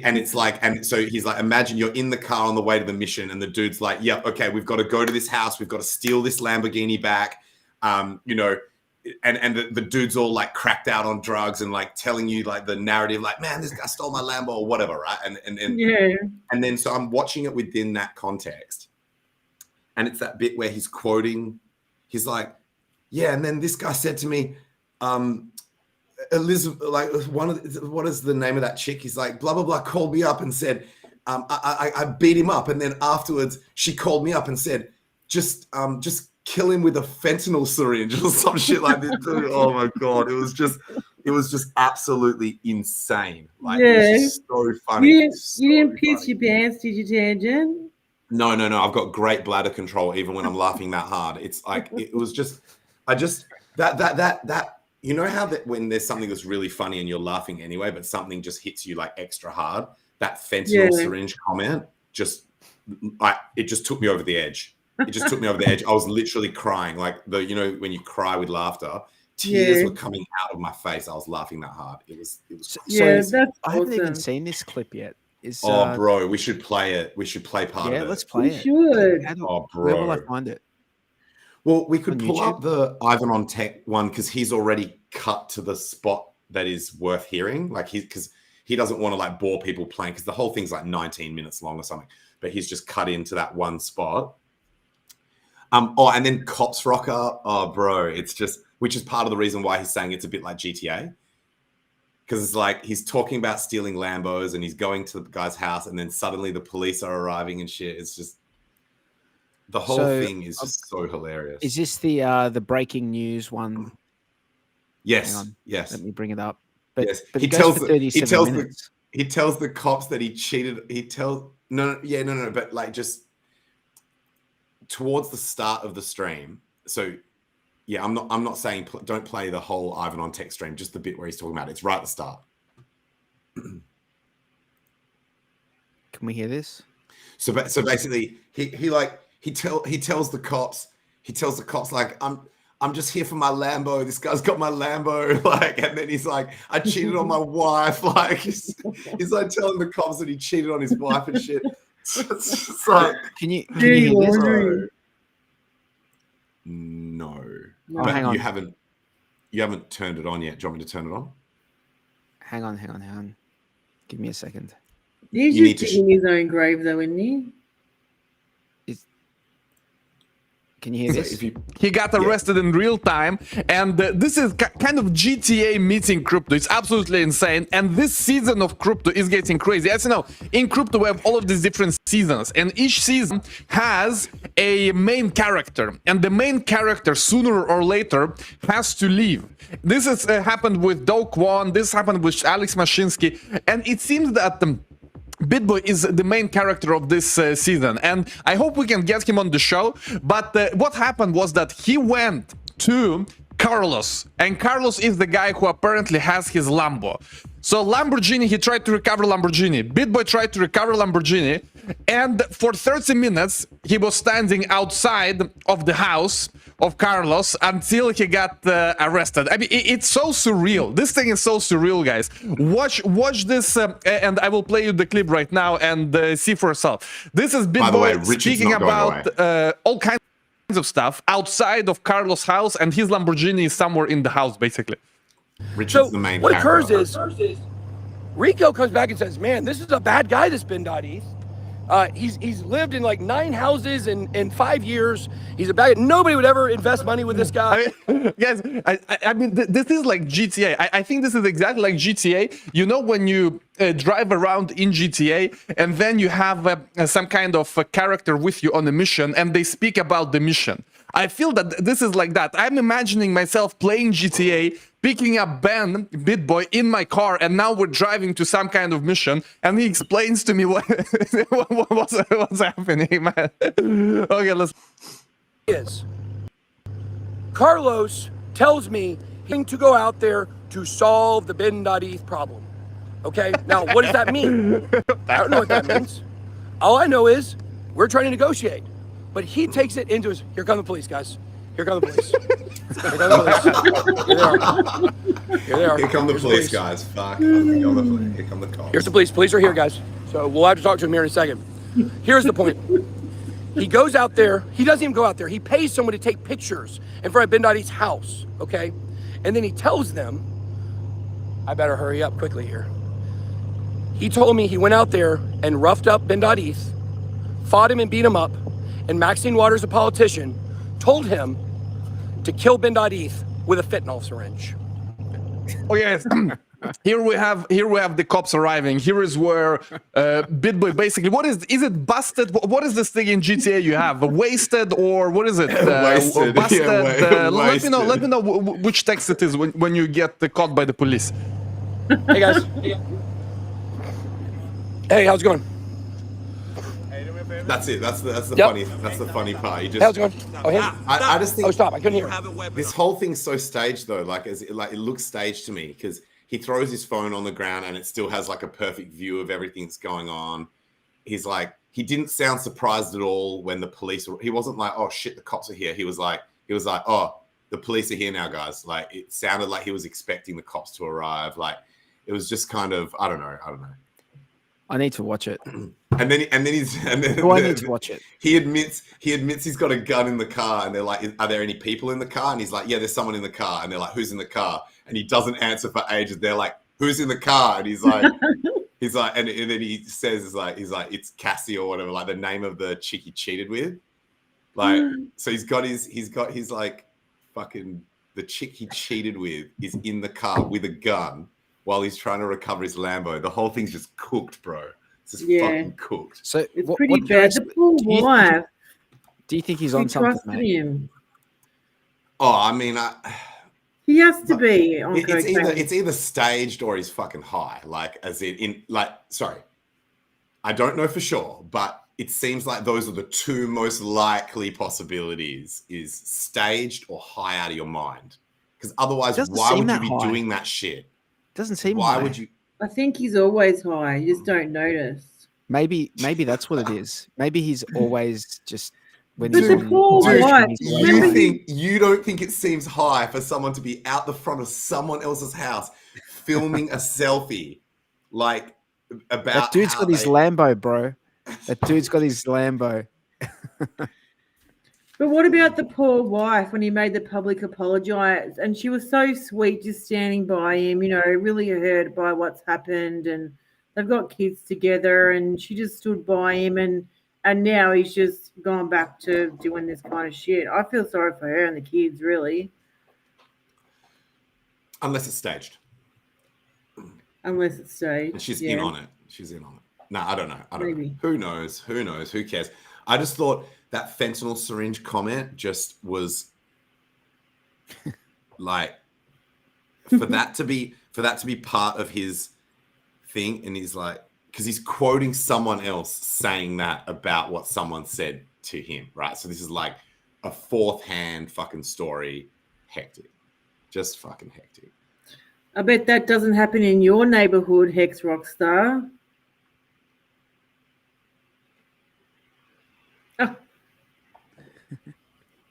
And it's like, and so he's like, imagine you're in the car on the way to the mission and the dude's like, yeah, okay, we've got to go to this house. We've got to steal this Lamborghini back. And the dude's all like cracked out on drugs and like telling you like the narrative, like, man, this guy stole my Lambo or whatever. Right. And then, so I'm watching it within that context. And it's that bit where he's quoting, he's like, yeah. And then this guy said to me, Elizabeth, like what is the name of that chick? He's like, blah, blah, blah, called me up and said, I beat him up. And then afterwards she called me up and said, just kill him with a fentanyl syringe or some shit like this. Oh my God. It was just absolutely insane. Like, it was just so funny. You didn't piss your pants, did you, Tangent? No. I've got great bladder control even when I'm laughing that hard. It's like, it was just, that, you know how that when there's something that's really funny and you're laughing anyway, but something just hits you like extra hard, that fentanyl syringe comment it just took me over the edge. It just took me over the edge. I was literally crying, like when you cry with laughter, tears were coming out of my face. I was laughing that hard. It was I haven't even seen this clip yet. Bro, we should play it. We should play part of it. Yeah, let's play it. Should. Where will I find it? Well, we could pull up the Ivan on Tech one because he's already cut to the spot that is worth hearing. Like because he doesn't want to like bore people playing because the whole thing's like 19 minutes long or something. But he's just cut into that one spot. And then cops rock up. Oh, bro, it's just, which is part of the reason why he's saying it's a bit like GTA. Because it's like he's talking about stealing Lambos and he's going to the guy's house and then suddenly the police are arriving and shit. It's just, the whole thing is just so hilarious. Is this the breaking news one? Yes. Hang on. Yes. Let me bring it up. But, yes. but he it goes tells for 37 minutes. he tells the cops that he cheated. He tells no, but like just towards the start of the stream. So yeah, I'm not saying don't play the whole Ivan on Tech stream, just the bit where he's talking about it. It's right at the start. Can we hear this? So basically, he tells the cops like I'm just here for my Lambo. This guy's got my Lambo, like, and then he's like, I cheated on my wife, like he's like telling the cops that he cheated on his wife and shit. It's like, can you hear this? No. Oh, but hang on. You haven't turned it on yet. Do you want me to turn it on? Hang on. Give me a second. He's You need just to digging his own grave, though, isn't he? Can you hear So this? if you He got arrested in real time, and this is kind of GTA meeting crypto. It's absolutely insane, and this season of crypto is getting crazy. As you know, in crypto we have all of these different seasons, and each season has a main character, and the main character sooner or later has to leave. This has happened with Do Kwon, this happened with Alex Mashinsky, and it seems that BitBoy is the main character of this season, and I hope we can get him on the show. But what happened was that he went to Carlos, and Carlos is the guy who apparently has his Lambo. So Lamborghini, he tried to recover Lamborghini. BitBoy tried to recover Lamborghini, and for 30 minutes he was standing outside of the house of Carlos until he got arrested. I mean, it's so surreal. This thing is so surreal, guys. Watch this, and I will play you the clip right now and see for yourself. This is BitBoy speaking about all kinds of stuff outside of Carlos' house, and his Lamborghini is somewhere in the house, basically. Richard's the main what character. occurs is Rico comes back and says, man, this is a bad guy, this Ben.ETH. He's lived in like 9 houses in 5 years. He's a bad. Nobody would ever invest money with this guy. I mean, guys, I mean, this is like GTA. I think this is exactly like GTA. You know, when you drive around in GTA and then you have some kind of a character with you on a mission and they speak about the mission. I feel that this is like that. I'm imagining myself playing GTA, picking up BitBoy in my car, and now we're driving to some kind of mission, and he explains to me what's happening, man. Okay, let's. Carlos tells me he's going to go out there to solve the Ben.ETH problem. Okay, now what does that mean? I don't know what that means. All I know is we're trying to negotiate. But he takes it into his, here come the police, guys. Here come the police. Here come the police. Here they are. Here they are. Here come the Here's police, guys. Fuck. Here come the cops. Here's the police. Police are here, guys. So we'll have to talk to him here in a second. Here's the point. He goes out there. He doesn't even go out there. He pays someone to take pictures in front of Ben.ETH's house, okay? And then he tells them, I better hurry up quickly here. He told me he went out there and roughed up Ben.ETH, fought him and beat him up, and Maxine Waters, a politician, told him to kill Ben.ETH with a fentanyl syringe. Oh yes. Here we have the cops arriving. Here is where BitBoy basically. What is it? Busted? What is this thing in GTA you have? Wasted or what is it? Wasted. Busted. Yeah, Let me know which text it is when you get caught by the police. Hey guys. Hey, how's it going? That's it. That's the Yep. funny part. You just. How's it going? Oh, him? I just think. Oh, stop! I couldn't hear. This whole thing's so staged though. Like it looks staged to me because he throws his phone on the ground and it still has like a perfect view of everything that's going on. He's like, he didn't sound surprised at all when the police. He wasn't like, oh shit, the cops are here. He was like, oh, the police are here now, guys. Like it sounded like he was expecting the cops to arrive. Like it was just kind of, I don't know. I need to watch it. And then I need to watch it. He admits he's got a gun in the car, and they're like, "Are there any people in the car?" And he's like, "Yeah, there's someone in the car." And they're like, "Who's in the car?" And he doesn't answer for ages. They're like who's in the car? And he's like, and then he says, he's like, it's Cassie or whatever, like the name of the chick he cheated with. Like, so he's got his like fucking, the chick he cheated with is in the car with a gun while he's trying to recover his Lambo. The whole thing's just cooked, bro. It's just fucking cooked. So It's pretty bad. The poor wife. Do you think he's She on something, trusted mate? him. Oh, I mean, He has to be on it's cocaine. either staged or he's fucking high. Like, as in like, sorry, I don't know for sure, but it seems like those are the two most likely possibilities: is staged or high out of your mind. Because otherwise, why would you be doing that shit? Doesn't seem Why high. would you? I think he's always high. You just don't notice. Maybe that's what it is. Maybe he's always just when But he's the on poor Twitch, wife, he's always You don't think it seems high for someone to be out the front of someone else's house filming a selfie, like about that dude's got his Lambo, bro. That dude's got his Lambo. But what about the poor wife when he made the public apologize? And she was so sweet, just standing by him, you know, really hurt by what's happened. And they've got kids together, and she just stood by him. And now he's just gone back to doing this kind of shit. I feel sorry for her and the kids, really. Unless it's staged. Unless it's staged. And she's in on it. She's in on it. No, I don't know. Maybe. Know. Who knows? Who cares? I just thought that fentanyl syringe comment just was like for that to be part of his thing, and he's like, because he's quoting someone else saying that about what someone said to him, right? So this is like a fourth hand fucking story. Hectic. Just fucking hectic. I bet that doesn't happen in your neighborhood, Hex Rockstar. Oh.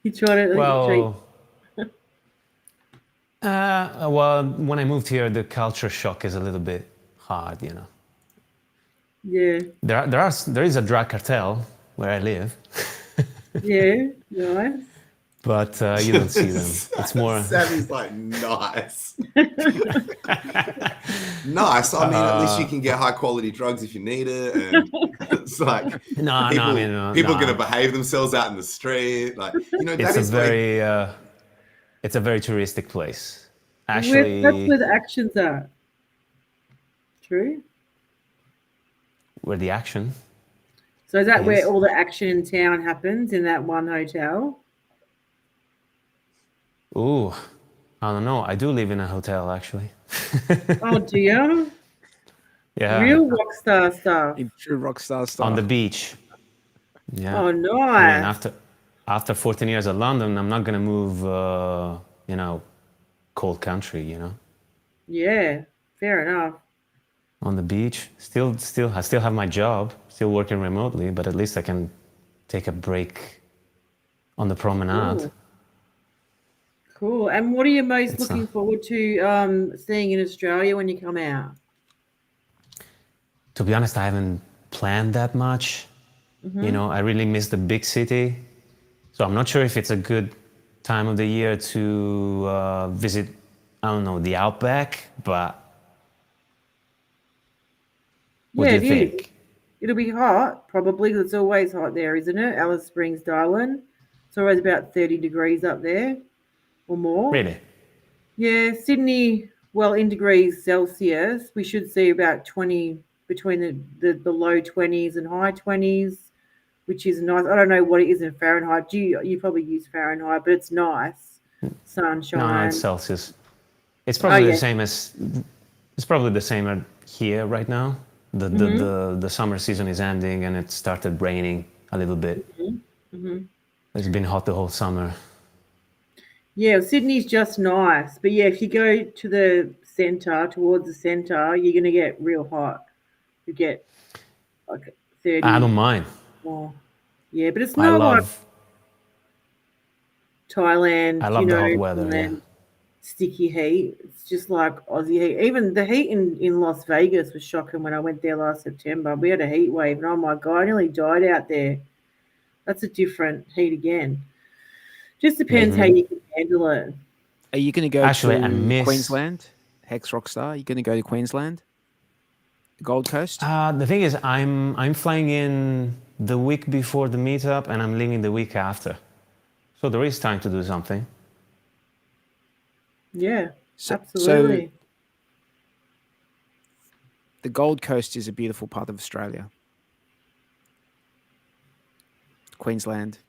He tried it. Well, when I moved here, the culture shock is a little bit hard, you know. Yeah. There is a drug cartel where I live. Yeah, nice. But you don't see them. It's more. Sammy's like, nice. Nice. I mean, at least you can get high quality drugs if you need it. And it's like people are going to behave themselves out in the street. Like, you know, it's a very touristic place. Actually, That's where the actions are. True. Where the action. So is that where all the action in town happens, in that one hotel? Ooh, I don't know. I do live in a hotel, actually. Oh, do you? Yeah. Real rockstar stuff. True rockstar stuff. On the beach. Yeah. Oh, nice. I mean, after 14 years of London, I'm not gonna move, you know, cold country, you know. Yeah, fair enough. On the beach, I still have my job, still working remotely, but at least I can take a break on the promenade. Cool. And what are you most looking forward to seeing in Australia when you come out? To be honest, I haven't planned that much. You know, I really miss the big city. So I'm not sure if it's a good time of the year to visit, I don't know, the Outback, but what do you think? It'll be hot, probably, because it's always hot there, isn't it? Alice Springs, Darwin. It's always about 30 degrees up there or more. Really? Yeah, Sydney, well, in degrees Celsius, we should see about 20, between the low 20s and high 20s, which is nice. I don't know what it is in Fahrenheit. You probably use Fahrenheit, but it's nice. Sunshine. No, it's Celsius. It's probably the same as. It's probably the same here right now. The summer season is ending, and it started raining a little bit. It's been hot the whole summer. Yeah, Sydney's just nice, but yeah, if you go to the centre, towards the centre, you're gonna get real hot. You get like 30. I don't mind. Oh, yeah, but it's not like Thailand. I love the hot weather. Yeah. Sticky heat. It's just like Aussie heat. Even the heat in Las Vegas was shocking when I went there last September. We had a heat wave, and oh my God, I nearly died out there. That's a different heat again. Just depends how you can handle it. Are you going to go to Queensland Hex Rockstar? You going to go to Queensland, the Gold Coast? The thing is, I'm flying in the week before the meetup, and I'm leaving the week after. So there is time to do something. Yeah, So absolutely. the Gold Coast is a beautiful part of Australia. Queensland.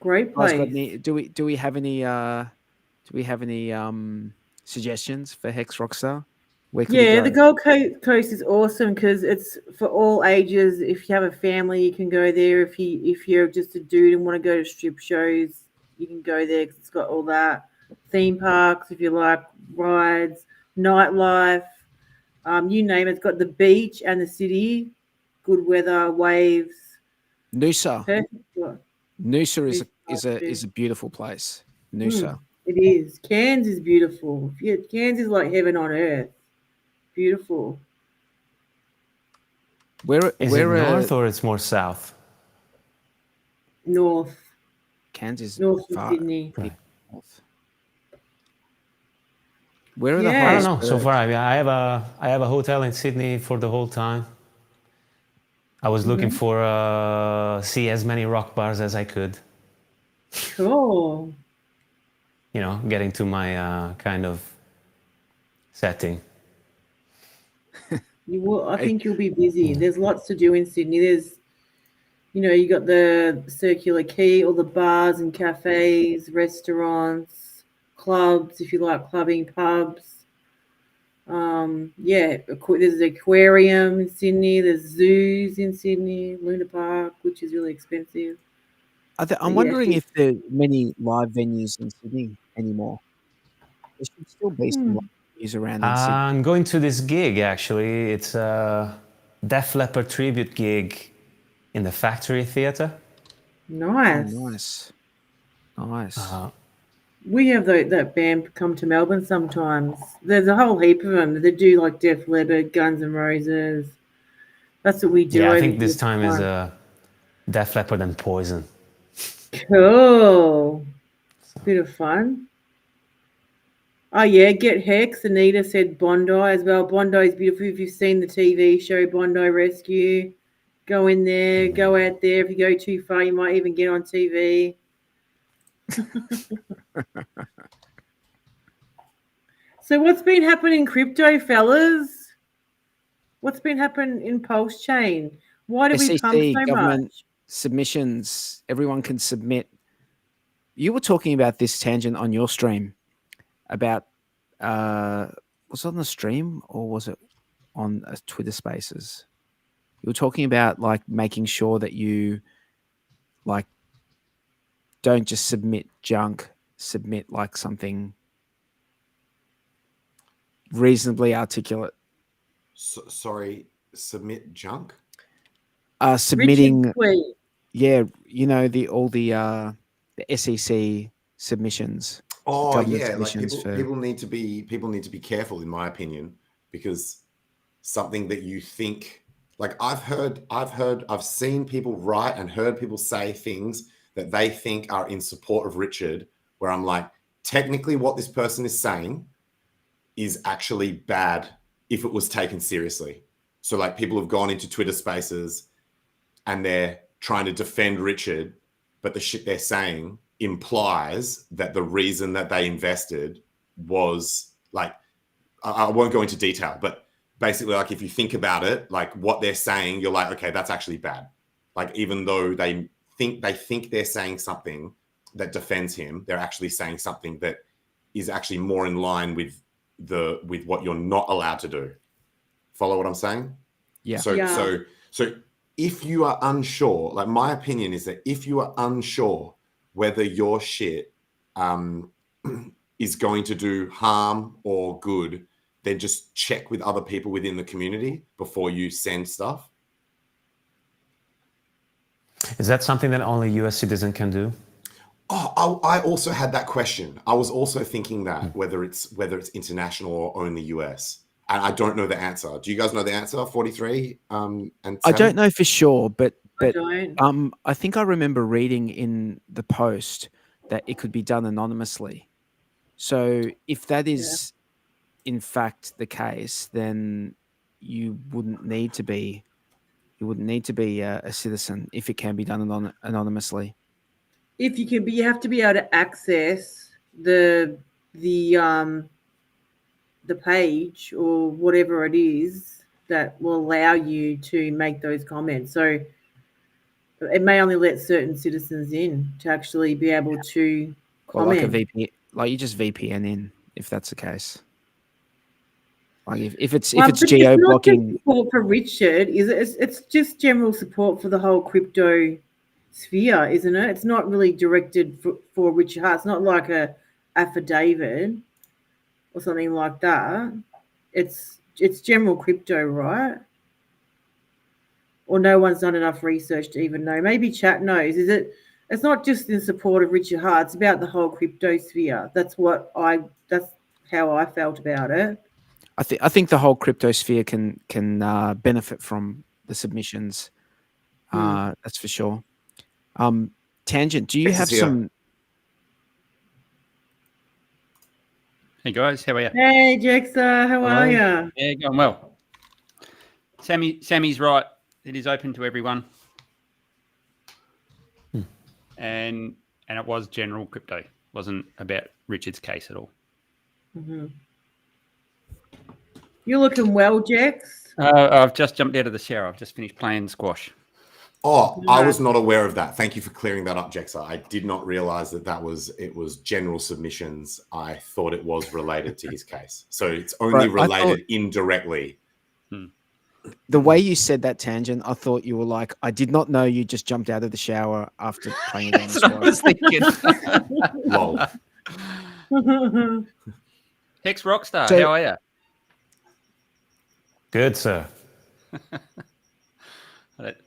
Great Guys, got place. any, do we have any suggestions for Hex Rockstar? Where could we Yeah, go? the Gold Coast is awesome because it's for all ages. If you have a family, you can go there. If you're just a dude and want to go to strip shows, you can go there because it's got all that. Theme parks, if you like rides, nightlife, you name it. It's got the beach and the city, good weather, waves. Noosa. Perfect spot. Noosa is Noosa a beautiful place. Noosa. It is. Cairns is beautiful. Yeah, Cairns is like heaven on earth. Beautiful. Is it north or it's more south? North. Cairns is North of far, Sydney. pretty north. Where are the Yeah. I don't highest know. So birds? far, I have a hotel in Sydney for the whole time. I was looking for see as many rock bars as I could. Cool. You know, getting to my kind of setting. You will. I think you'll be busy. There's lots to do in Sydney. There's, you got the Circular Quay, all the bars and cafes, restaurants, clubs, if you like clubbing, pubs. There's an aquarium in Sydney. There's zoos in Sydney, Luna Park, which is really expensive. I'm wondering if there are many live venues in Sydney anymore. There should still be some live venues around in Sydney. I'm going to this gig actually. It's a Def Leppard tribute gig in the Factory Theatre. Nice. Oh, nice. We have that band come to Melbourne sometimes. There's a whole heap of them. They do like Def Leppard, Guns N' Roses. That's what we do. Yeah, I over think this here. time is Def Leppard and Poison. Cool. Bit of fun. Oh yeah, get Hex. Anita said Bondi as well. Bondi is beautiful. If you've seen the TV show Bondi Rescue, go in there, go out there. If you go too far, you might even get on TV. So what's been happening in crypto, fellas? What's been happening in PulseChain? Why do we pump so government much? submissions. Everyone can submit. You were talking about this tangent on your stream about was it on the stream or was it on Twitter Spaces? You were talking about like making sure that you like don't just submit junk, submit like something reasonably articulate. Sorry, submit junk? Submitting, tweet. yeah, all the SEC submissions. Oh government yeah, like submissions people need to be careful, in my opinion, because something that you think, like I've seen people write and heard people say things that they think are in support of Richard, where I'm like, technically what this person is saying is actually bad if it was taken seriously. So like people have gone into Twitter Spaces and they're trying to defend Richard, but the shit they're saying implies that the reason that they invested was like, I won't go into detail, but basically like if you think about it, like what they're saying, you're like, okay, that's actually bad. Like even though they think they're saying something that defends him, they're actually saying something that is actually more in line with what you're not allowed to do. Follow what I'm saying? Yeah. So if you are unsure, like my opinion is that if you are unsure whether your shit is going to do harm or good, then just check with other people within the community before you send stuff. Is that something that only US citizen can do? Oh, I also had that question. I was also thinking that whether it's international or only US, and I don't know the answer. Do you guys know the answer? 43 and 7? I don't know for sure, but I don't. I think I remember reading in the post that it could be done anonymously. So if that is in fact the case, then you wouldn't need to be a citizen if it can be done anonymously. If you can, but you have to be able to access the page or whatever it is that will allow you to make those comments. So it may only let certain citizens in to actually be able to Or like a comment. VPN, like you just VPN in if that's the case. Like if it's But geo it's not blocking. just support for Richard, is it? It's just general support for the whole crypto sphere, isn't it? It's not really directed for Richard Hart. It's not like a affidavit or something like that. It's general crypto, right? Or no one's done enough research to even know. Maybe chat knows. Is it? It's not just in support of Richard Hart. It's about the whole crypto sphere. That's how I felt about it. I think the whole crypto sphere can benefit from the submissions. That's for sure. Tangent, do you have some? Hey guys, how are you? Hey Jexa, how are you? Yeah, going well. Sammy's right. It is open to everyone, and it was general crypto. It wasn't about Richard's case at all. Mm-hmm. You're looking well, Jex. I've just jumped out of the shower. I've just finished playing squash. Oh, I was not aware of that. Thank you for clearing that up, Jexa. I did not realize it was general submissions. I thought it was related to his case. So it's only related indirectly. The way you said that, Tangent, I thought you were like, I did not know you just jumped out of the shower after playing a game of squash. I was thinking. Lol. HEX Rockstar, So- how are you? Good, sir.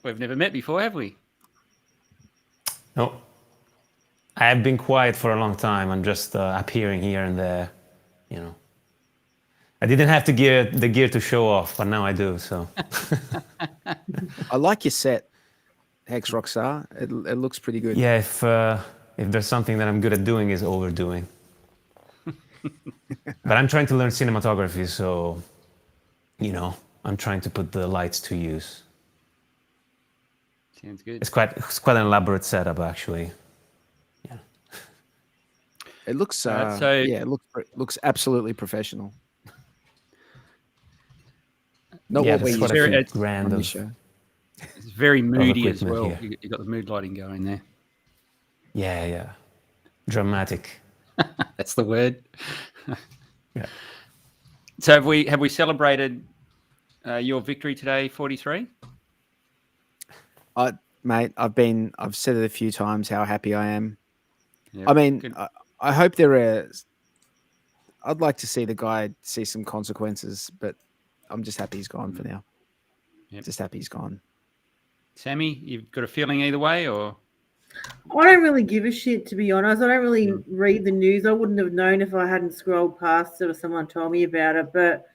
We've never met before, have we? No, I have been quiet for a long time. I'm just appearing here and there, you know. I didn't have the gear to show off, but now I do. So I like your set, Hex Rockstar. It looks pretty good. yeah, if there's something that I'm good at doing is overdoing. But I'm trying to learn cinematography, so you know, I'm trying to put the lights to use. Sounds good. It's quite an elaborate setup, actually. Yeah. It looks it looks absolutely professional. Not Yeah, what we that's what I use think it's grand on the of. show. It's very moody as equipment well. here. You got the mood lighting going there. Yeah. Dramatic. That's the word. Yeah. So have we celebrated your victory today, 43? Mate, I've said it a few times how happy I am. Yep, I mean, good. I hope I'd like to see the guy see some consequences, but I'm just happy he's gone for now. Yep. Just happy he's gone. Sammy, you've got a feeling either way, or? I don't really give a shit, to be honest. I don't really read the news. I wouldn't have known if I hadn't scrolled past it or someone told me about it. But,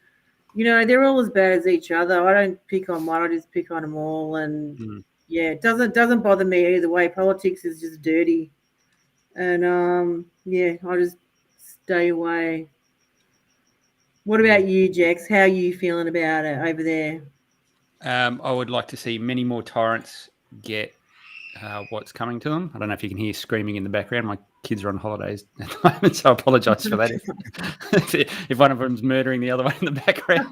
you know, they're all as bad as each other. I don't pick on one. I just pick on them all. And, yeah, it doesn't bother me either way. Politics is just dirty. And, yeah, I just stay away. What about you, Jex? How are you feeling about it over there? I would like to see many more tyrants get what's coming to them. I don't know if you can hear screaming in the background. My kids are on holidays at the moment, so I apologise for that if one of them's murdering the other one in the background.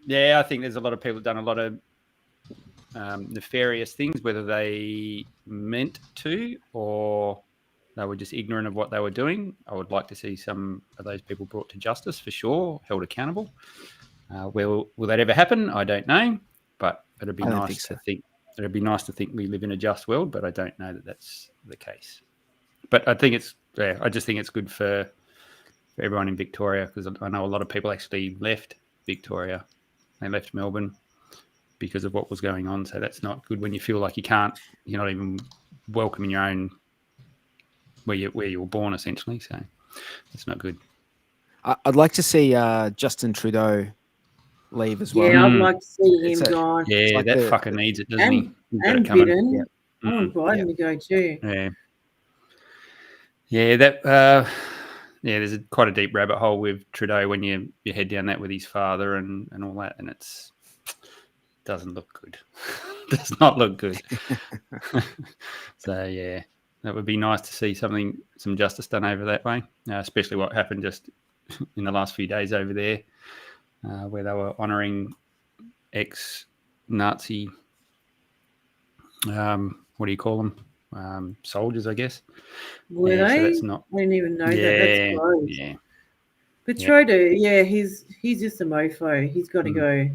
Yeah, I think there's a lot of people done a lot of nefarious things, whether they meant to or they were just ignorant of what they were doing. I would like to see some of those people brought to justice for sure, held accountable. Will that ever happen? I don't know, but it'd be nice to think. It'd be nice to think we live in a just world, but I don't know that that's the case. But I think I just think it's good for everyone in Victoria, because I know a lot of people actually left Victoria. They left Melbourne because of what was going on. So that's not good when you feel like you're not even welcome in your own where you were born, essentially. So it's not good. I'd like to see Justin Trudeau leave as well. Yeah, I'd like to see him gone. Yeah, like that the- fucker needs it, doesn't he? He's got And it coming. Biden. I want Biden to go too. Yeah, that there's quite a deep rabbit hole with Trudeau when you head down that with his father and all that, and it's doesn't look good. Does not look good. So yeah, that would be nice to see some justice done over that way, especially what happened just in the last few days over there, where they were honouring ex-Nazi, what do you call them? Soldiers, I guess. Were Yeah, so they? that's not. I didn't even know that. Yeah, That's gross. yeah. But Yeah. Trudeau, yeah, he's just a mofo. He's got to go.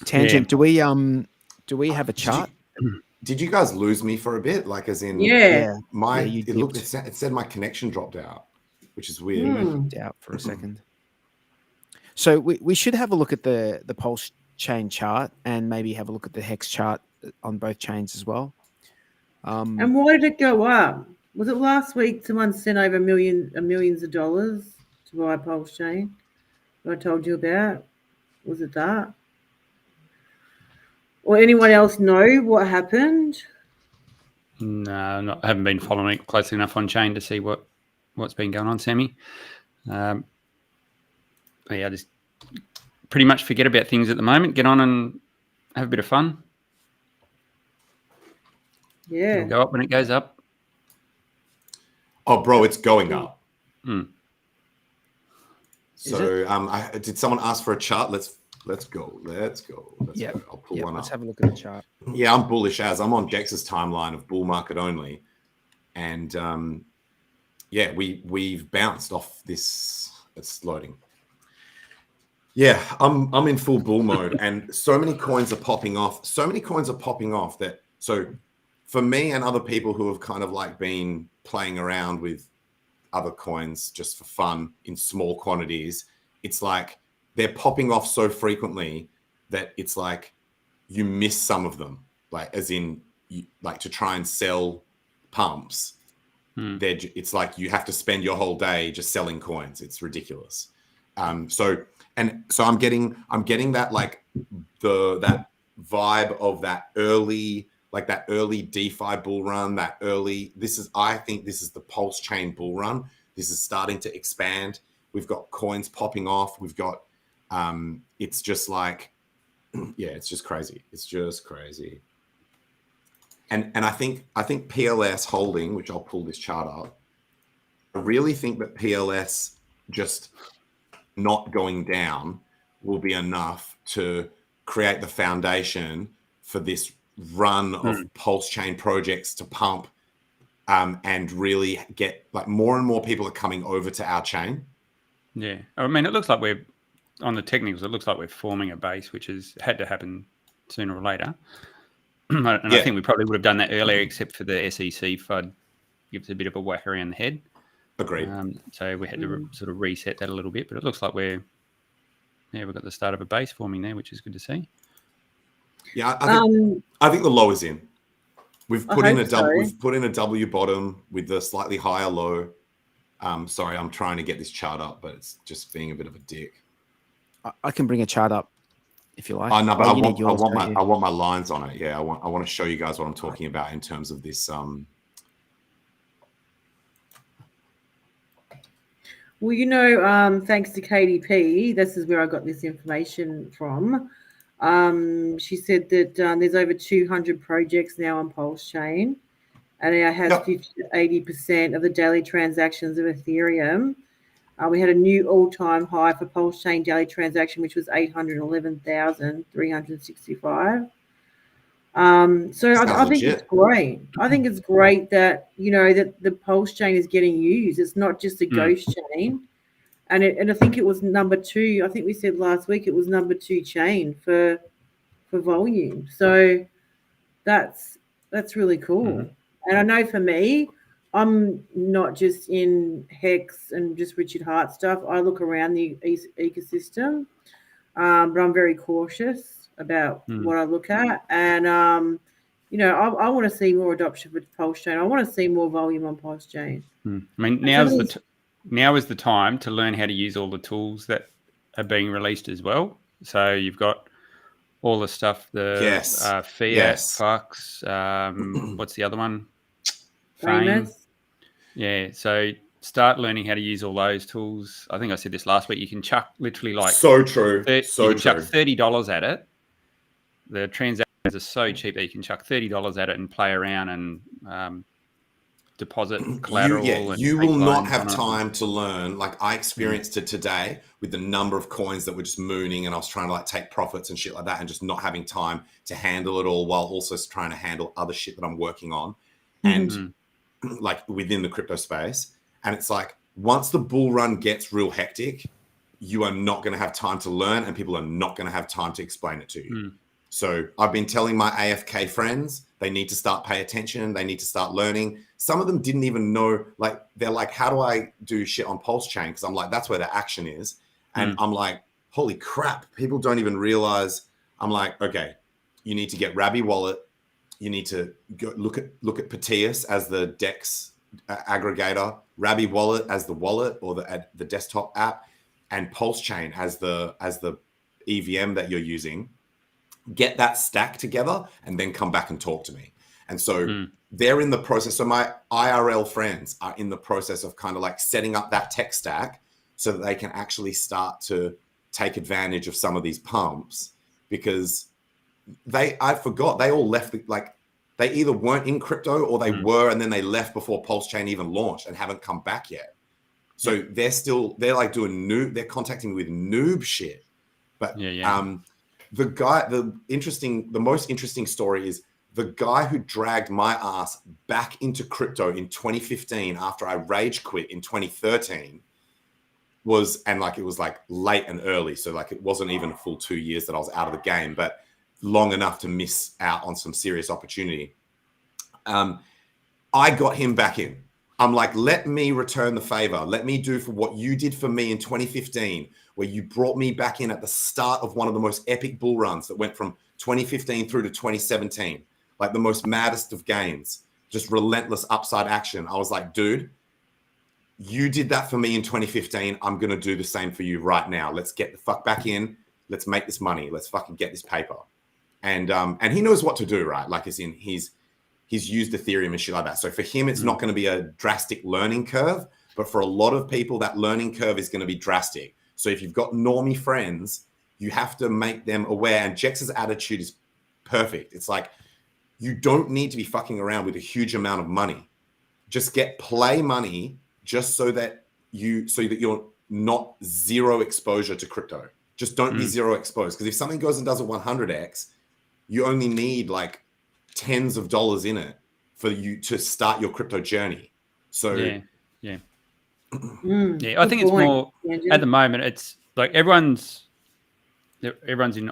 Tangent. Do we have a chart? Did you guys lose me for a bit? Like, as in, Yeah. it said my connection dropped out, which is weird. Out for a second. So we should have a look at the PulseChain chart and maybe have a look at the HEX chart on both chains as well. And why did it go up? Was it last week someone sent over millions of dollars to buy PulseChain? That I told you about? Was it that? Or anyone else know what happened? No, I haven't been following it closely enough on chain to see what's been going on, Sammy. But yeah, I just pretty much forget about things at the moment. Get on and have a bit of fun. Yeah. It'll go up when it goes up. Oh, bro, it's going up. Mm. So, did someone ask for a chart? Let's go. Yeah, I'll pull one up. Let's have a look at the chart. Yeah, I'm bullish as I'm on Dex's timeline of bull market only, and yeah, we've bounced off this. It's loading. Yeah, I'm in full bull mode, and so many coins are popping off. That for me and other people who have kind of like been playing around with other coins just for fun in small quantities, it's like they're popping off so frequently that it's like you miss some of them, like as in like to try and sell pumps. It's like you have to spend your whole day just selling coins. It's ridiculous. So I'm getting that like that vibe of that early DeFi bull run, I think this is the PulseChain bull run. This is starting to expand. We've got coins popping off. We've got it's just like, yeah, it's just crazy. It's just crazy. And I think PLS holding, which I'll pull this chart up, I really think that PLS just not going down will be enough to create the foundation for this run of PulseChain projects to pump and really get like more and more people are coming over to our chain. Yeah, I mean, it looks like we're on the technicals. It looks like we're forming a base, which has had to happen sooner or later. I think we probably would have done that earlier, except for the SEC FUD gives a bit of a whack around the head. Agreed. So we had to sort of reset that a little bit, but it looks like we've got the start of a base forming there, which is good to see. Yeah, I think the low is in. We've put in a W bottom with the slightly higher low. Sorry, I'm trying to get this chart up, but it's just being a bit of a dick. I can bring a chart up if you like. Oh no, but I want my lines on it. Yeah, I want to show you guys what I'm talking about in terms of this. Well, you know, thanks to KDP, this is where I got this information from. She said that there's over 200 projects now on PulseChain, and it has 80% of the daily transactions of Ethereum. We had a new all-time high for PulseChain daily transaction, which was 811,365. So I think it's great. I think it's great that, you know, that the PulseChain is getting used. It's not just a ghost chain. And I think it was number 2. I think we said last week it was number 2 chain for volume. So that's really cool. And I know for me, I'm not just in HEX and just Richard Hart stuff. I look around the ecosystem, but I'm very cautious about what I look at. And, you know, I want to see more adoption for PulseChain. I want to see more volume on PulseChain. I mean, now is the time to learn how to use all the tools that are being released as well. So you've got all the stuff, Fiat, Fox, what's the other one? Famous. Yeah. So start learning how to use all those tools. I think I said this last week. You can chuck literally like So true. you So can chuck true. $30 at it. The transactions are so cheap that you can chuck $30 at it and play around and deposit collateral. You and will take not loans have on it. time to learn. Like I experienced it today with the number of coins that were just mooning, and I was trying to like take profits and shit like that, and just not having time to handle it all while also trying to handle other shit that I'm working on, and like within the crypto space. And it's like once the bull run gets real hectic, you are not going to have time to learn, and people are not going to have time to explain it to you. So I've been telling my AFK friends they need to start pay attention. They need to start learning. Some of them didn't even know, like, they're like, how do I do shit on PulseChain? Because I'm like, that's where the action is. And I'm like, holy crap, people don't even realize. I'm like, okay, you need to get Rabby Wallet. You need to go look at Patius as the DEX aggregator, Rabby Wallet as the wallet or the desktop app, and PulseChain as the EVM that you're using. Get that stack together and then come back and talk to me. And so they're in the process. So my IRL friends are in the process of kind of like setting up that tech stack so that they can actually start to take advantage of some of these pumps, because I forgot, they all left, like they either weren't in crypto or they were, and then they left before PulseChain even launched and haven't come back yet. So they're like doing they're contacting with noob shit. But the most interesting story is the guy who dragged my ass back into crypto in 2015 after I rage quit in 2013 and like it was like late and early, so like it wasn't even a full 2 years that I was out of the game, but long enough to miss out on some serious opportunity. I got him back in. I'm like, let me return the favor. Let me do for what you did for me in 2015, where you brought me back in at the start of one of the most epic bull runs that went from 2015 through to 2017, like the most maddest of gains, just relentless upside action. I was like, dude, you did that for me in 2015. I'm going to do the same for you right now. Let's get the fuck back in. Let's make this money. Let's fucking get this paper. And he knows what to do, right? Like, as in he's used Ethereum and shit like that. So for him, it's not going to be a drastic learning curve, but for a lot of people, that learning curve is going to be drastic. So if you've got normie friends, you have to make them aware. And Jex's attitude is perfect. It's like, you don't need to be fucking around with a huge amount of money. Just get play money just so that you're not zero exposure to crypto. Just don't be zero exposed. Because if something goes and does a 100x, you only need like tens of dollars in it for you to start your crypto journey. So I think it's more at the moment. It's like everyone's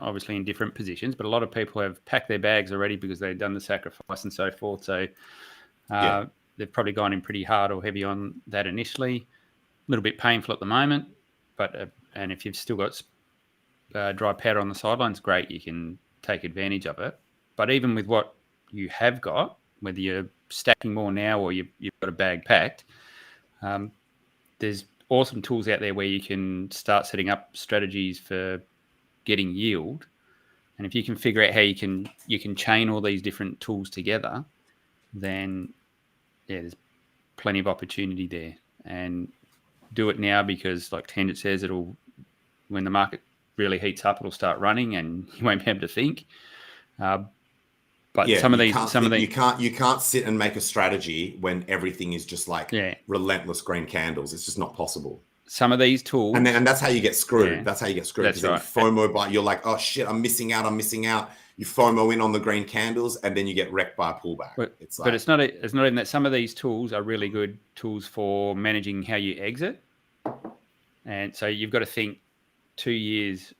obviously in different positions, but a lot of people have packed their bags already because they've done the sacrifice and so forth. So they've probably gone in pretty hard or heavy on that initially. A little bit painful at the moment, but and if you've still got dry powder on the sidelines, great, you can take advantage of it. But even with what you have got, whether you're stacking more now or you've got a bag packed, there's awesome tools out there where you can start setting up strategies for getting yield. And if you can figure out how you can chain all these different tools together, then there's plenty of opportunity there. And do it now, because like Tangent says, when the market really heats up, it'll start running and you won't be able to think. But you can't sit and make a strategy when everything is just like relentless green candles. It's just not possible. Some of these tools, and that's how you get screwed. Yeah. That's how you get screwed. That's right. FOMO, but you're like, oh shit, I'm missing out. You FOMO in on the green candles, and then you get wrecked by a pullback. But it's not even that. Some of these tools are really good tools for managing how you exit, and so you've got to think 2 years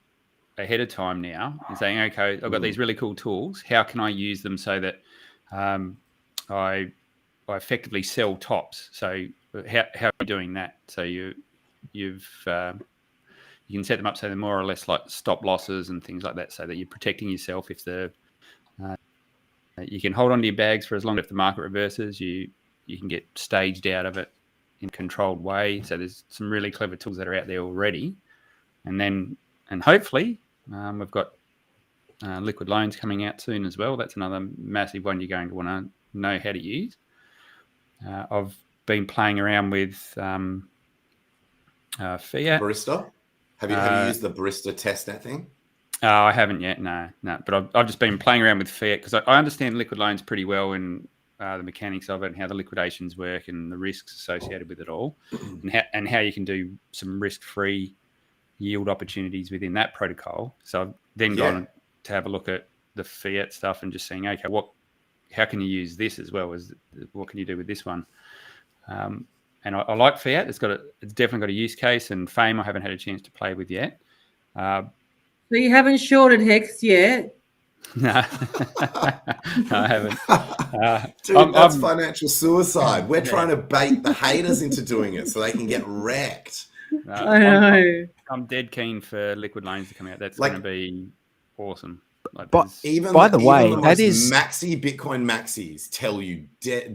ahead of time now and saying, okay, I've got these really cool tools. How can I use them so that I effectively sell tops? So how are you doing that? So you can set them up so they're more or less like stop losses and things like that, so that you're protecting yourself. If you can hold on to your bags for as long as the market reverses, you can get staged out of it in a controlled way. So there's some really clever tools that are out there already. And hopefully we've got liquid loans coming out soon as well. That's another massive one you're going to want to know how to use. been playing around with fiat. Barista? Have you used the Barista testnet thing? Oh, I haven't yet. No. But I've just been playing around with fiat because I understand liquid loans pretty well and the mechanics of it and how the liquidations work and the risks associated with it all, and how you can do some risk-free yield opportunities within that protocol. So I've then gone to have a look at the fiat stuff and just saying, okay, how can you use this as well as what can you do with this one? And I like fiat. It's definitely got a use case, and FAME I haven't had a chance to play with yet. So you haven't shorted HEX yet? No, I haven't. Dude, that's financial suicide. We're trying to bait the haters into doing it so they can get wrecked. I know. I'm dead keen for liquid loans to come out. That's going to be awesome. But by the way, that is maxi Bitcoin maxis tell you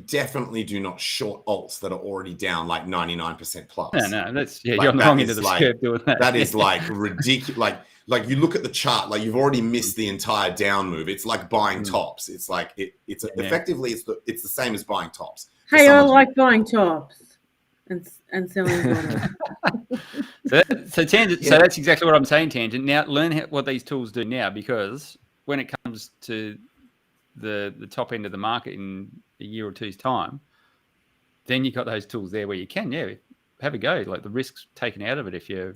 definitely do not short alts that are already down like 99% plus. No, that's you're on the wrong end of the scale doing that. That is like ridiculous. Like you look at the chart, like you've already missed the entire down move. It's like buying tops. It's like it's effectively it's the same as buying tops. Hey, I like buying tops and selling bottoms. So Tangent. So that's exactly what I'm saying, Tangent. Now learn what these tools do now, because when it comes to the top end of the market in a year or two's time, then you've got those tools there where you can have a go. Like the risks taken out of it if you're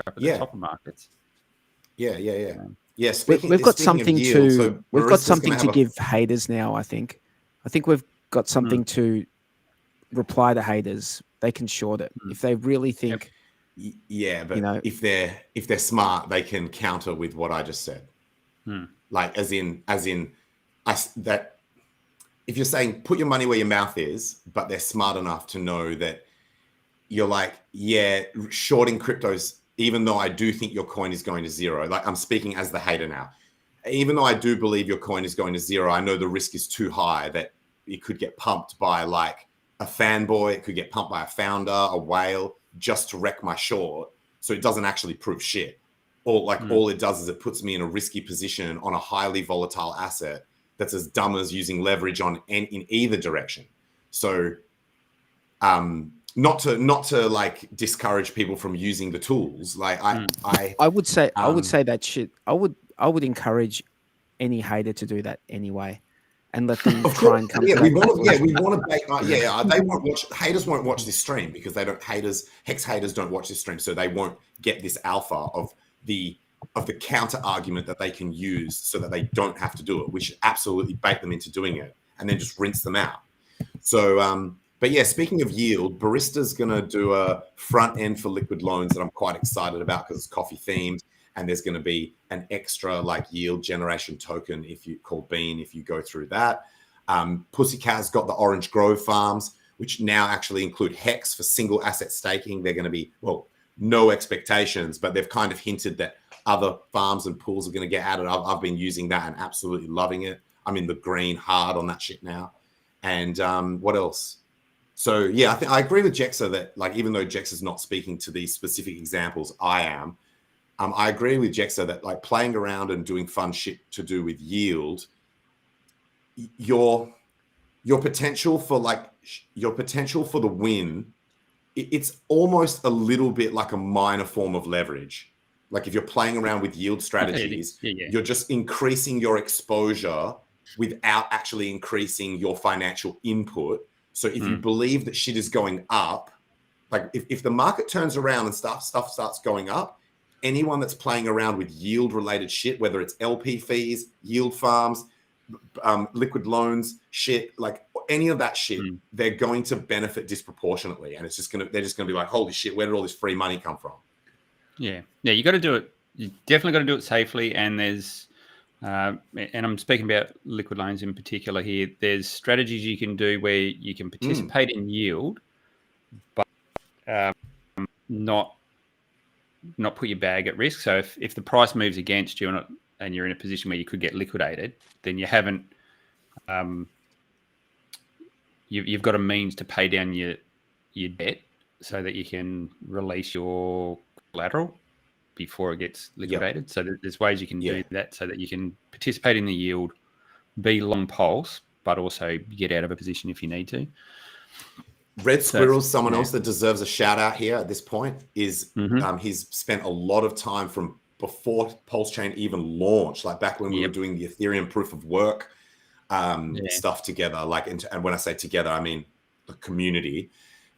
up at the top of markets. Yeah. We've got something to give haters now. I think we've got something to reply to haters. They can short it if they really think. Yeah, but if they're smart, they can counter with what I just said. Like as in that if you're saying put your money where your mouth is, but they're smart enough to know that you're like, shorting cryptos. Even though I do think your coin is going to zero, like I'm speaking as the hater now, even though I do believe your coin is going to zero, I know the risk is too high that it could get pumped by like a fanboy. It could get pumped by a founder, a whale, just to wreck my short. So it doesn't actually prove shit. Or like all it does is it puts me in a risky position on a highly volatile asset that's as dumb as using leverage in either direction. So, not to like discourage people from using the tools. Like I would say that shit. I would encourage any hater to do that anyway, and let them try and come. We want to bait. They won't watch. Haters won't watch this stream because they don't. Hex haters don't watch this stream, so they won't get this alpha of the counter argument that they can use, so that they don't have to do it. We should absolutely bait them into doing it, and then just rinse them out. So. But yeah, speaking of yield, Barista's going to do a front end for liquid loans that I'm quite excited about because it's coffee themed, and there's going to be an extra like yield generation token called Bean if you go through that. Pussycat's got the Orange Grove farms, which now actually include HEX for single asset staking. They're going to be, no expectations, but they've kind of hinted that other farms and pools are going to get added. I've been using that and absolutely loving it. I'm in the green hard on that shit now. And what else? So yeah, I agree with Jexa that like even though Jexa's not speaking to these specific examples, I am. I agree with Jexa that like playing around and doing fun shit to do with yield, your potential for the win, it's almost a little bit like a minor form of leverage. Like if you're playing around with yield strategies, you're just increasing your exposure without actually increasing your financial input. So if you believe that shit is going up, like if the market turns around and stuff starts going up, anyone that's playing around with yield related shit, whether it's LP fees, yield farms, liquid loans, shit, like any of that shit, they're going to benefit disproportionately. And they're just gonna be like, holy shit, where did all this free money come from? Yeah, you got to do it. You definitely got to do it safely. And there's, and I'm speaking about liquid loans in particular here. There's strategies you can do where you can participate in yield, but not put your bag at risk. So if the price moves against you and you're in a position where you could get liquidated, then you haven't. You've got a means to pay down your debt so that you can release your collateral before it gets liquidated. So there's ways you can do that so that you can participate in the yield, be long pulse, but also get out of a position if you need to. Red Squirrel's someone else that deserves a shout out here at this point. Is he's spent a lot of time from before PulseChain even launched, like back when we were doing the Ethereum proof of work stuff together. Like, and when I say together, I mean the community,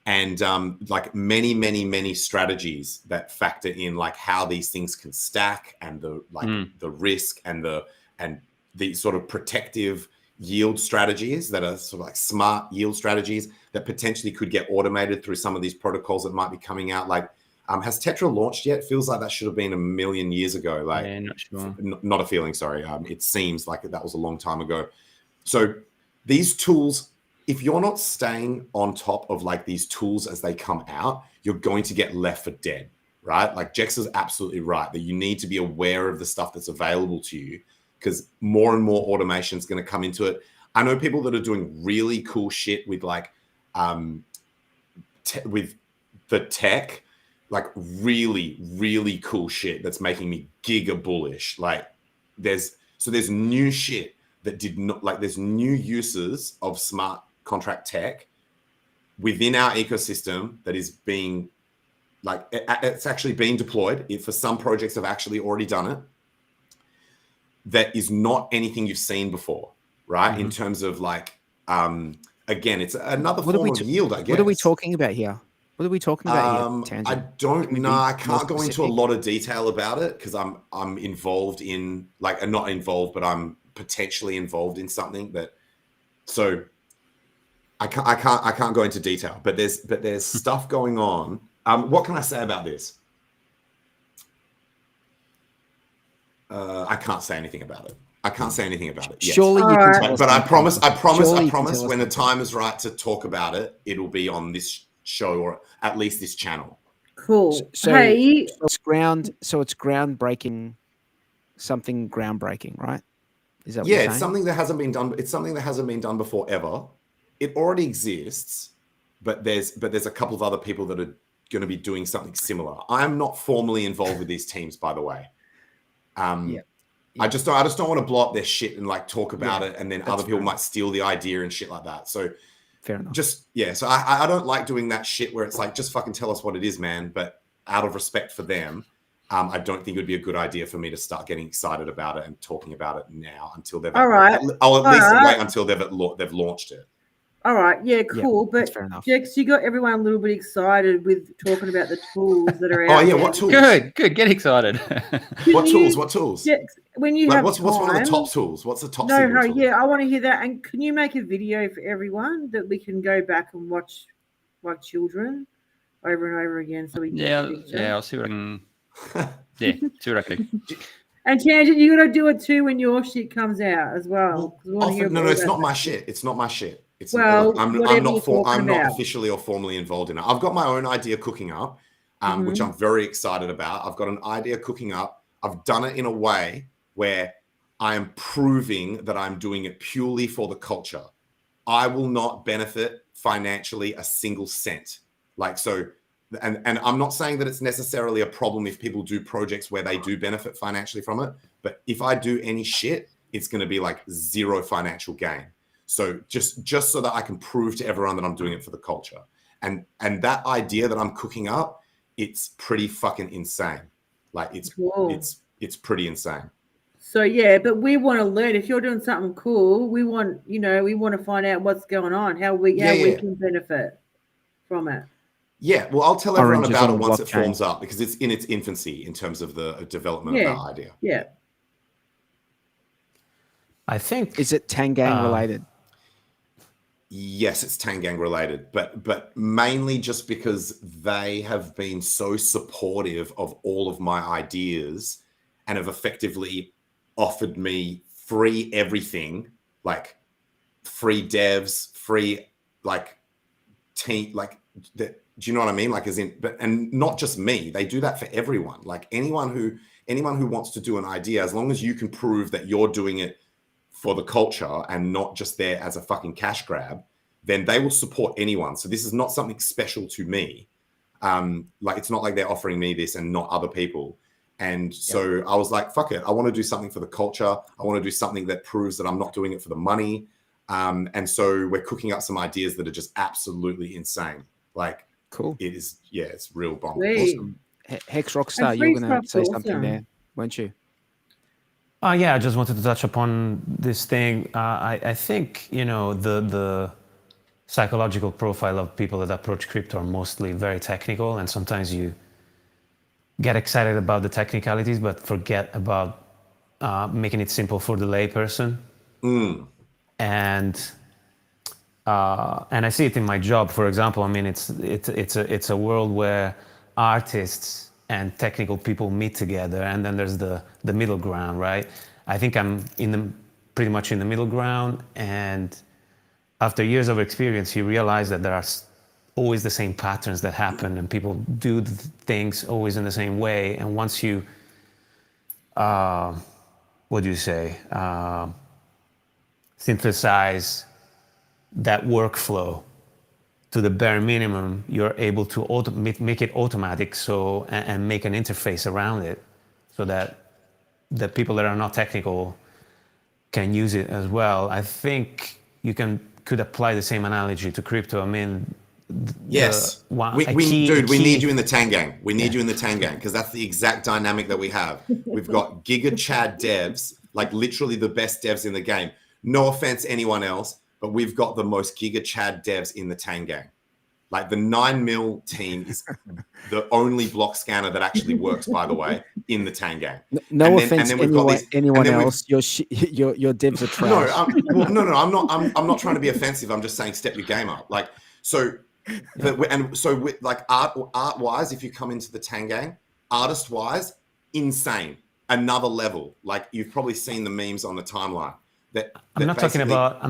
and like many strategies that factor in like how these things can stack, and the the risk and the sort of protective yield strategies that are sort of like smart yield strategies that potentially could get automated through some of these protocols that might be coming out. Like, has Tetra launched yet? Feels like that should have been a million years ago. Like, not sure. Not a feeling, sorry. It seems like that was a long time ago. So these tools, if you're not staying on top of like these tools as they come out, you're going to get left for dead, right? Like Jex is absolutely right that you need to be aware of the stuff that's available to you, because more and more automation is going to come into it. I know people that are doing really cool shit with like, with the tech, like really cool shit that's making me giga bullish. Like there's new shit that did not, like there's new uses of smart contract tech within our ecosystem that is being like, it's actually being deployed. For some projects have actually already done it. That is not anything you've seen before, right? In terms of like, again, it's another form of yield, I guess. What are we talking about here? What are we talking about here? I don't know. I can't go into a lot of detail about it because I'm involved in like, not involved, but I'm potentially involved in something that. So I can't go into detail. But there's stuff going on. What can I say about this? I can't say anything about it. I can't say anything about it yet. Surely you can tell us. But I promise when the time is right to talk about it, it'll be on this show or at least this channel. Cool. So it's groundbreaking, something groundbreaking, right? Is that what you're saying? It's something that hasn't been done. It's something that hasn't been done before ever. It already exists, but there's a couple of other people that are going to be doing something similar. I am not formally involved with these teams, by the way. I just don't want to blow up their shit and like talk about it, and then other people might steal the idea and shit like that. So fair enough. So I don't like doing that shit where it's like, just fucking tell us what it is, man. But out of respect for them, I don't think it would be a good idea for me to start getting excited about it and talking about it now until they've. All right. I'll at least wait until they've launched it. All right. Yeah, cool. But fair enough. Jex, you got everyone a little bit excited with talking about the tools that are out. Oh yeah, there. what tools? Good. Get excited. What tools? Jex, when you like, have what's one of the top tools? What's the top? No, tool? yeah, I want to hear that. And can you make a video for everyone that we can go back and watch like children over and over again? So we can I'll see what I can. See what I can do. And Tangent, you got to do it too when your shit comes out as well. No, it's not my shit. It's not my shit. It's well, I'm not officially or formally involved in it. I've got my own idea cooking up, which I'm very excited about. I've got an idea cooking up. I've done it in a way where I am proving that I'm doing it purely for the culture. I will not benefit financially a single cent. Like, so, and I'm not saying that it's necessarily a problem if people do projects where they do benefit financially from it. But if I do any shit, it's going to be like zero financial gain. So just so that I can prove to everyone that I'm doing it for the culture. And that idea that I'm cooking up, it's pretty fucking insane. Like it's pretty insane. So yeah, but we want to learn. If you're doing something cool, we want to find out what's going on, how we can benefit from it. Yeah, well, I'll tell everyone about it once it forms up, because it's in its infancy in terms of the development of that idea. Yeah. I think. Is it Tangang related? Yes, it's Tangang related, but mainly just because they have been so supportive of all of my ideas and have effectively offered me free everything, like free devs, free like team, like that. Do you know what I mean? Like, as in, and not just me. They do that for everyone. Like anyone who wants to do an idea, as long as you can prove that you're doing it for the culture and not just there as a fucking cash grab, then they will support anyone. So this is not something special to me. Like, it's not like they're offering me this and not other people. And so I was like, fuck it. I want to do something for the culture. I want to do something that proves that I'm not doing it for the money. And so we're cooking up some ideas that are just absolutely insane. Like, Cool. it is, yeah, it's real bonkers. Sweet. Awesome. Hex Rockstar, And you were free going to stuff's say something awesome. there, weren't you? Yeah, I just wanted to touch upon this thing. I think, the psychological profile of people that approach crypto are mostly very technical, and sometimes you get excited about the technicalities but forget about making it simple for the layperson. And I see it in my job, for example. I mean, it's a world where artists and technical people meet together, and then there's the middle ground, right? I think I'm pretty much in the middle ground, and after years of experience, you realize that there are always the same patterns that happen, and people do things always in the same way. And once you, synthesize that workflow to the bare minimum, you're able to make it automatic, and make an interface around it, so that the people that are not technical can use it as well. I think you could apply the same analogy to crypto. I mean, yes, we need you in the Tang gang. We need you in the Tang gang, because that's the exact dynamic that we have. We've got Giga Chad devs, like literally the best devs in the game. No offense, anyone else, but we've got the most Giga Chad devs in the Tang gang. Like, the 9 mil team is the only block scanner that actually works, by the way, in the Tang gang. No offense, anyone else. Your devs are trash. I'm not trying to be offensive. I'm just saying, step your game up. Like, so, like art wise, if you come into the Tang gang, artist wise, insane, another level. Like, you've probably seen the memes on the timeline. I'm not talking about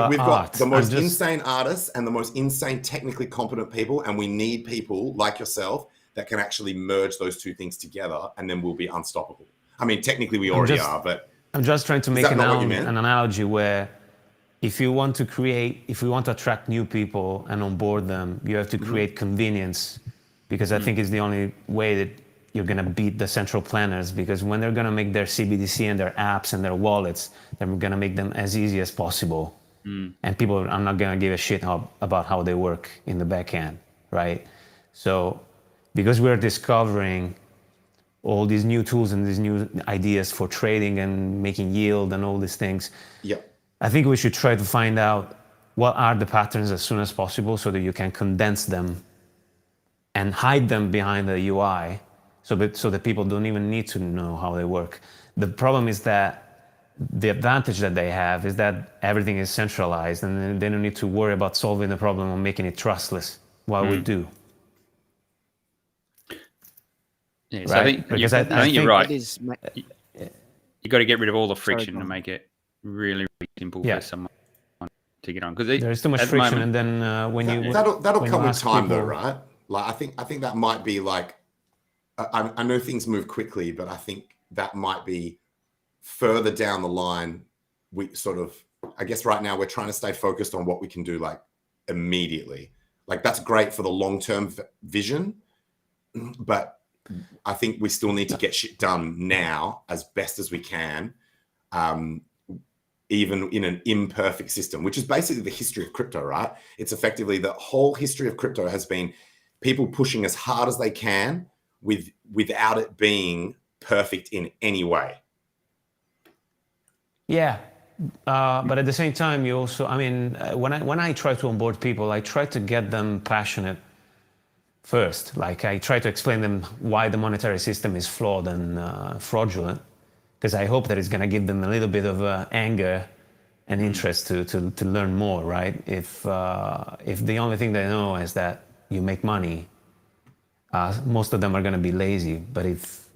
we've got art. the most insane artists and the most insane technically competent people, and we need people like yourself that can actually merge those two things together, and then we'll be unstoppable. I mean, technically we already are, but I'm just trying to make an analogy where if you want to attract new people and onboard them, you have to create convenience, because I think it's the only way that you're going to beat the central planners, because when they're going to make their CBDC and their apps and their wallets, they're going to make them as easy as possible. And people are not going to give a shit about how they work in the back end, right? So because we're discovering all these new tools and these new ideas for trading and making yield and all these things, I think we should try to find out what are the patterns as soon as possible, so that you can condense them and hide them behind the UI, so that people don't even need to know how they work. The problem is that the advantage that they have is that everything is centralized, and they don't need to worry about solving the problem or making it trustless, while we do. Yeah, so right? I think you're right. You got to get rid of all the friction to make it really, really simple for someone to get on. Because there's too much friction, and then that'll come with time, though, right? Like, I think that might be like, I know things move quickly, but I think that might be further down the line. We sort of, I guess right now we're trying to stay focused on what we can do like immediately. Like, that's great for the long-term vision, but I think we still need to get shit done now as best as we can, even in an imperfect system, which is basically the history of crypto, right? It's effectively the whole history of crypto has been people pushing as hard as they can without it being perfect in any way. Yeah, but at the same time, you also, I mean, when I try to onboard people, I try to get them passionate first. Like, I try to explain them why the monetary system is flawed and fraudulent, because I hope that it's going to give them a little bit of anger and interest to learn more, right? If the only thing they know is that you make money, most of them are going to be lazy. But if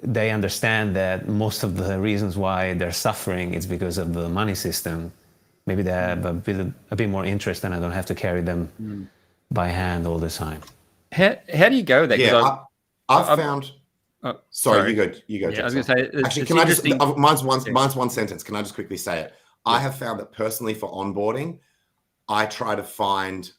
they understand that most of the reasons why they're suffering is because of the money system, maybe they have a bit more interest, and I don't have to carry them by hand all the time. How do you go there? Yeah, I've found. Sorry, you go. Yeah, I was going to say. Actually, can I just? Mine's one sentence. Can I just quickly say it? Yeah. I have found that personally for onboarding, I try to find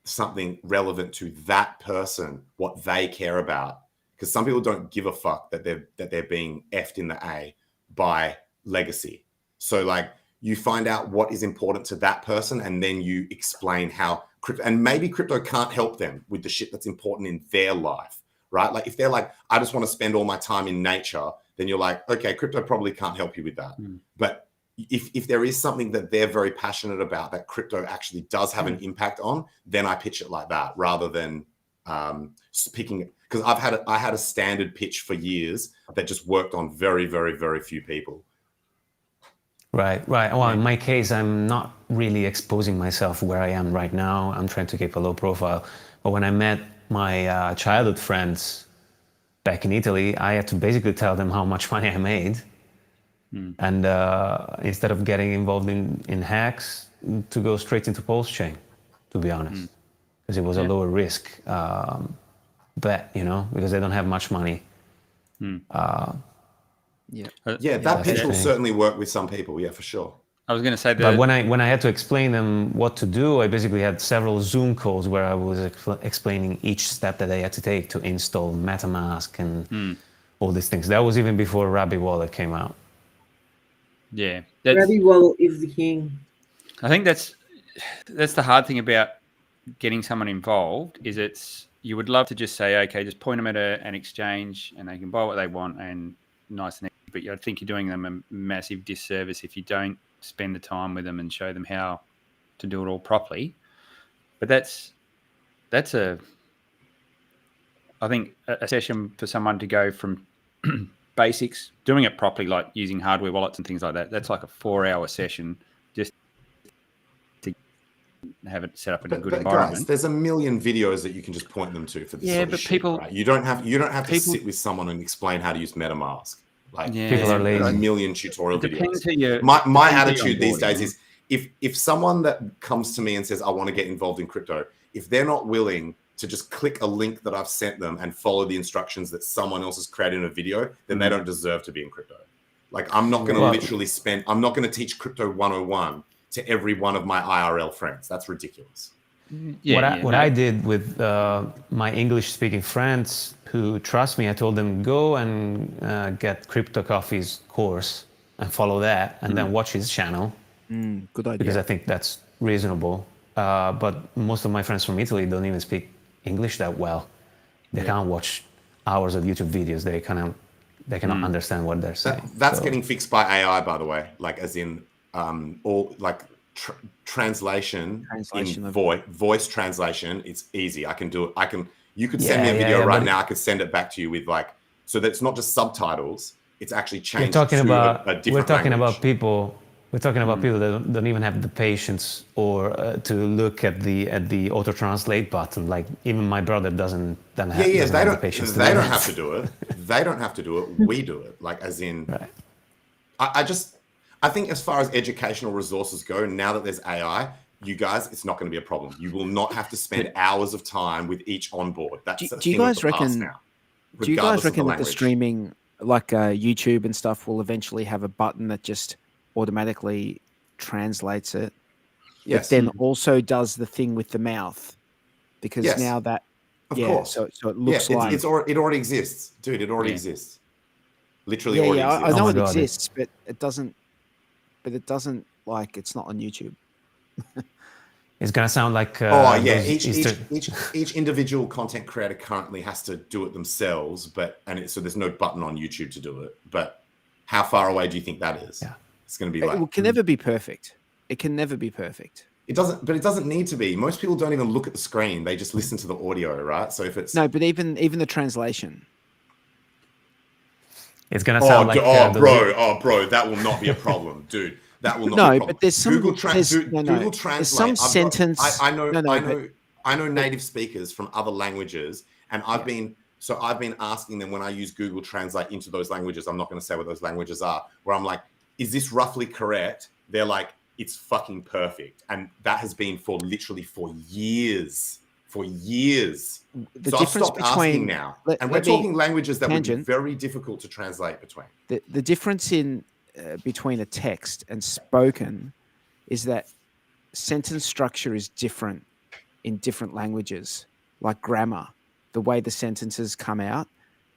something relevant to that person, what they care about, because some people don't give a fuck that they're being effed in the A by legacy. So like, you find out what is important to that person, and then you explain how crypto, and maybe crypto can't help them with the shit that's important in their life, right? Like if they're like, I just want to spend all my time in nature, then you're like, okay, crypto probably can't help you with that. But if there is something that they're very passionate about that crypto actually does have an impact on, then I pitch it like that rather than picking, because I had a standard pitch for years that just worked on very, very, very few people. Right. Well, in my case, I'm not really exposing myself where I am right now. I'm trying to keep a low profile. But when I met my childhood friends back in Italy, I had to basically tell them how much money I made. And instead of getting involved in HEX, to go straight into PulseChain, to be honest. Because it was a lower risk bet, because they don't have much money. That pitch will certainly work with some people, for sure. I was going to say that. But when I had to explain them what to do, I basically had several Zoom calls where I was explaining each step that they had to take to install MetaMask and all these things. That was even before Rabbit Wallet came out. Yeah, Rabbit Wallet is the king. I think that's the hard thing about getting someone involved is you would love to just say, okay, just point them at an exchange and they can buy what they want and nice and easy. But I think you're doing them a massive disservice if you don't spend the time with them and show them how to do it all properly. But that's I think a session for someone to go from basics, doing it properly, like using hardware wallets and things like that. That's like a 4-hour session just to have it set up in a good environment. Guys, there's a million videos that you can just point them to for this sort of shit, people, right? You don't have to sit with someone and explain how to use MetaMask. Like people are lazy. A million tutorial videos. Your, my attitude these days is if someone that comes to me and says I want to get involved in crypto, if they're not willing to just click a link that I've sent them and follow the instructions that someone else has created in a video, then they don't deserve to be in crypto. Like I'm not going to I'm not going to teach crypto 101 to every one of my IRL friends. That's ridiculous. What I did with my English-speaking friends who trust me, I told them go and get Crypto Coffee's course and follow that, and then watch his channel. Good idea. Because I think that's reasonable. But most of my friends from Italy don't even speak English that well. They can't watch hours of YouTube videos. They cannot understand what they're saying. That's getting fixed by AI, by the way. Like as in all like translation in voice translation. It's easy. I can do it. You could send me a video right now. I could send it back to you with so that's not just subtitles. It's actually changed to a different language. We're talking about people that don't even have the patience or to look at the auto translate button. Like even my brother doesn't have the patience. They don't have to do it. They don't have to do it. We do it. Like as in, I think as far as educational resources go, now that there's AI, you guys, it's not going to be a problem. You will not have to spend hours of time with each onboard. That's do you guys reckon that the streaming, like YouTube and stuff, will eventually have a button that just automatically translates it? Yes. But then also does the thing with the mouth, because now that of course, so it looks like it already exists, dude. It already exists. Literally, already exists. I know it exists, but it doesn't. But it doesn't it's not on YouTube. It's gonna sound like each individual content creator currently has to do it themselves, so there's no button on YouTube to do it. But how far away do you think that is? Yeah. It's going to be it can never be perfect. It can never be perfect. It doesn't need to be. Most people don't even look at the screen. They just listen to the audio, right? So if it's but even the translation, it's gonna sound like bro, that will not be a problem, dude. That will not be a problem. But there's some Google Translate. There's some sentence. I know native speakers from other languages, and I've been asking them when I use Google Translate into those languages. I'm not going to say what those languages are. Where I'm like, is this roughly correct? They're like, it's fucking perfect, and that has been for years. For years. The so difference I've stopped asking now. And we're talking languages that would be very difficult to translate between. The difference in between a text and spoken is that sentence structure is different in different languages, like grammar, the way the sentences come out.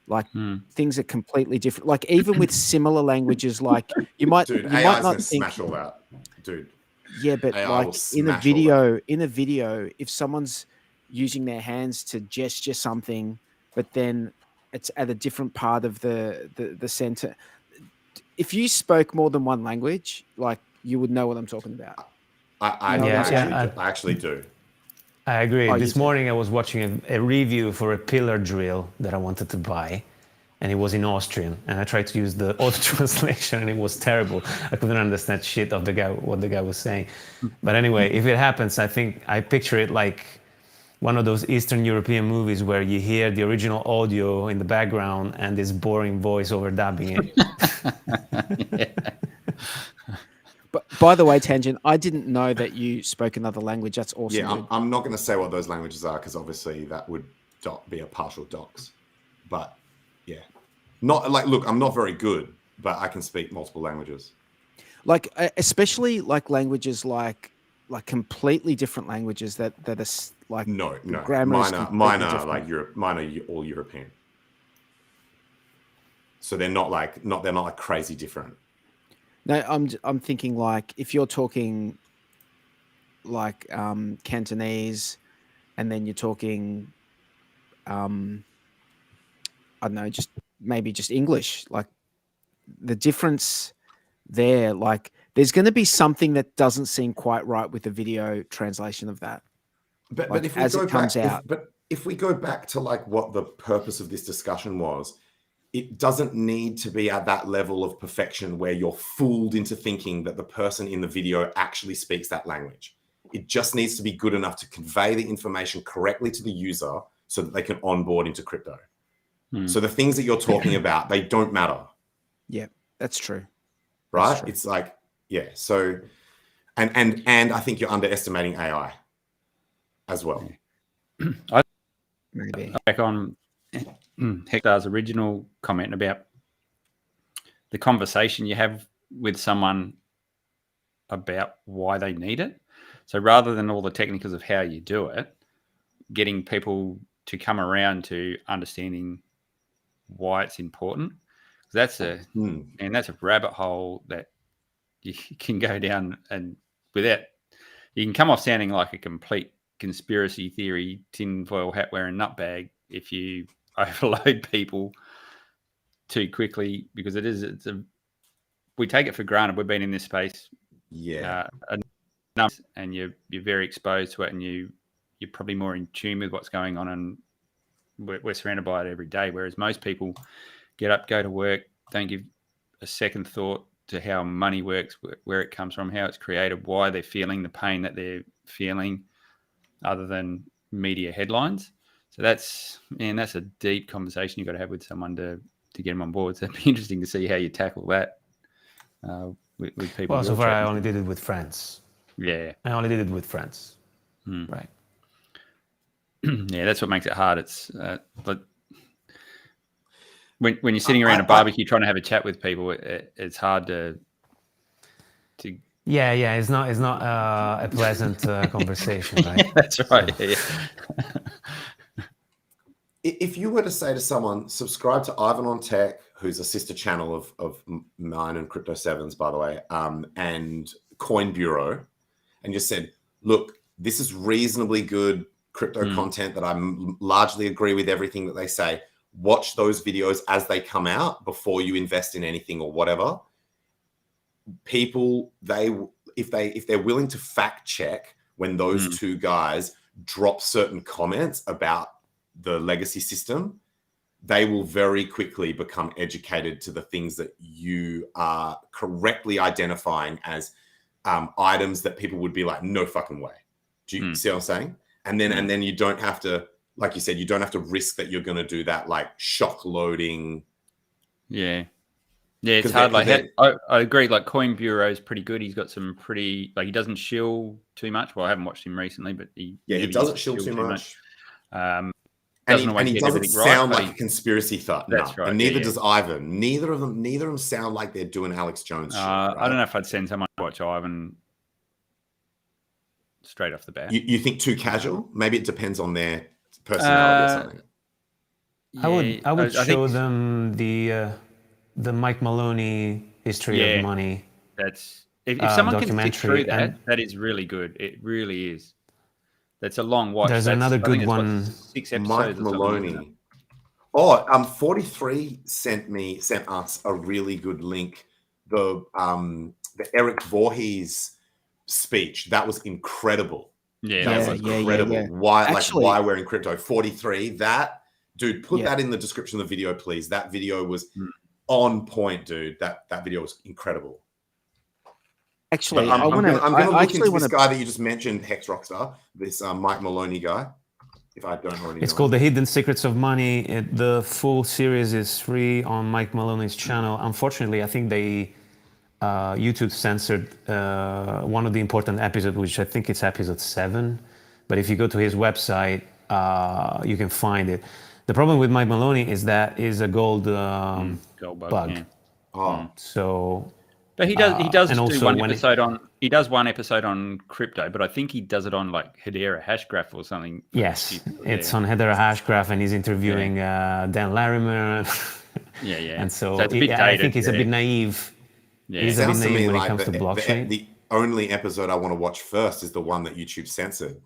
Like things are completely different. Like even with similar languages, like you might AI's not gonna think, smash all that, dude. yeah, but AI like will in a smash all that. video, if someone's using their hands to gesture something, but then it's at a different part of the center. If you spoke more than one language, like you would know what I'm talking about. I actually do. I agree. Oh, This morning I was watching a review for a pillar drill that I wanted to buy, and it was in Austrian, and I tried to use the auto translation, and it was terrible. I couldn't understand shit of what the guy was saying. But anyway, if it happens, I think I picture it like one of those Eastern European movies where you hear the original audio in the background and this boring voice overdubbing it. But by the way, Tangent, I didn't know that you spoke another language. That's awesome. Yeah, I'm not going to say what those languages are because obviously that would be a partial dox. But yeah, not like, look, I'm not very good, but I can speak multiple languages. Like especially like languages like completely different languages that are like no grammar mine are like mine are all European. So they're not like crazy different. No, I'm thinking like if you're talking like Cantonese, and then you're talking I don't know, maybe just English, like the difference there, like there's going to be something that doesn't seem quite right with the video translation of that. But if as it comes out, if we go back to like what the purpose of this discussion was, it doesn't need to be at that level of perfection where you're fooled into thinking that the person in the video actually speaks that language. It just needs to be good enough to convey the information correctly to the user so that they can onboard into crypto. So the things that you're talking about, they don't matter. Yeah, that's true. Right? That's true. It's like, yeah. So, and I think you're underestimating AI as well. Maybe. Back on Hector's original comment about the conversation you have with someone about why they need it. So rather than all the technicals of how you do it, getting people to come around to understanding why it's important. That's a rabbit hole that you can go down, and without, you can come off sounding like a complete conspiracy theory, tinfoil hat wearing nutbag if you overload people too quickly, because we take it for granted. We've been in this space, and you're very exposed to it, and you're probably more in tune with what's going on, and we're surrounded by it every day. Whereas most people get up, go to work, don't give a second thought to how money works, where it comes from, how it's created, why they're feeling the pain that they're feeling, other than media headlines. So that's a deep conversation you've got to have with someone to get them on board. So it'd be interesting to see how you tackle that with people. Well, so far I only did it with friends. Yeah. I only did it with friends. Right. Yeah, that's what makes it hard. It's but when you're sitting around a barbecue trying to have a chat with people, it's hard to. Yeah, it's not a pleasant conversation, right? That's right. Yeah. If you were to say to someone, subscribe to Ivan on Tech, who's a sister channel of mine and Crypto Sevens, by the way, and Coin Bureau, and just said, look, this is reasonably good crypto content that I largely agree with everything that they say. Watch those videos as they come out before you invest in anything or whatever. People, if they're willing to fact check when those two guys drop certain comments about the legacy system, they will very quickly become educated to the things that you are correctly identifying as items that people would be like, no fucking way. Do you see what I'm saying? And then you don't have to, like you said, you don't have to risk that you're going to do that like shock loading. Yeah, it's hard. Like I agree. Like Coin Bureau is pretty good. He's got some pretty, like, he doesn't shill too much. Well, I haven't watched him recently, but he doesn't shill too much. And he doesn't sound like a conspiracy thought. That's right. And neither does Ivan. Neither of them sound like they're doing Alex Jones shit. Right? I don't know if I'd send someone to watch Ivan straight off the bat. You think too casual? Maybe it depends on their personality or something. I would I show think them the Mike Maloney History of Money. that's if someone can stick through documentary, and that is really good. It really is. That's a long watch. there's another good one. 6 episodes Mike or something, isn't it? Maloney. 43 sent us a really good link. The Eric Voorhees speech, that was incredible. Yeah, That was incredible. yeah. Why we're in crypto. 43. That dude, put that in the description of the video, please. That video was on point, dude. That video was incredible. Actually, I'm going to look into this wanna... guy that you just mentioned, Hex Rockstar, this Mike Maloney guy. If I don't already know. It's called The Hidden Secrets of Money. The full series is free on Mike Maloney's channel. Unfortunately, I think YouTube censored one of the important episodes, which I think it's episode 7. But if you go to his website, you can find it. The problem with Mike Maloney is that is a gold bug. Yeah. Oh. So, but he does and do also one when episode on. He does one episode on crypto, but I think he does it on like Hedera Hashgraph or something. Yes, it's on Hedera Hashgraph, and he's interviewing Dan Larimer. Yeah. And so it's a bit I think he's a bit naive. Yeah. He's a bit Sounds to me naive when like it comes to blockchain. the only episode I want to watch first is the one that YouTube censored.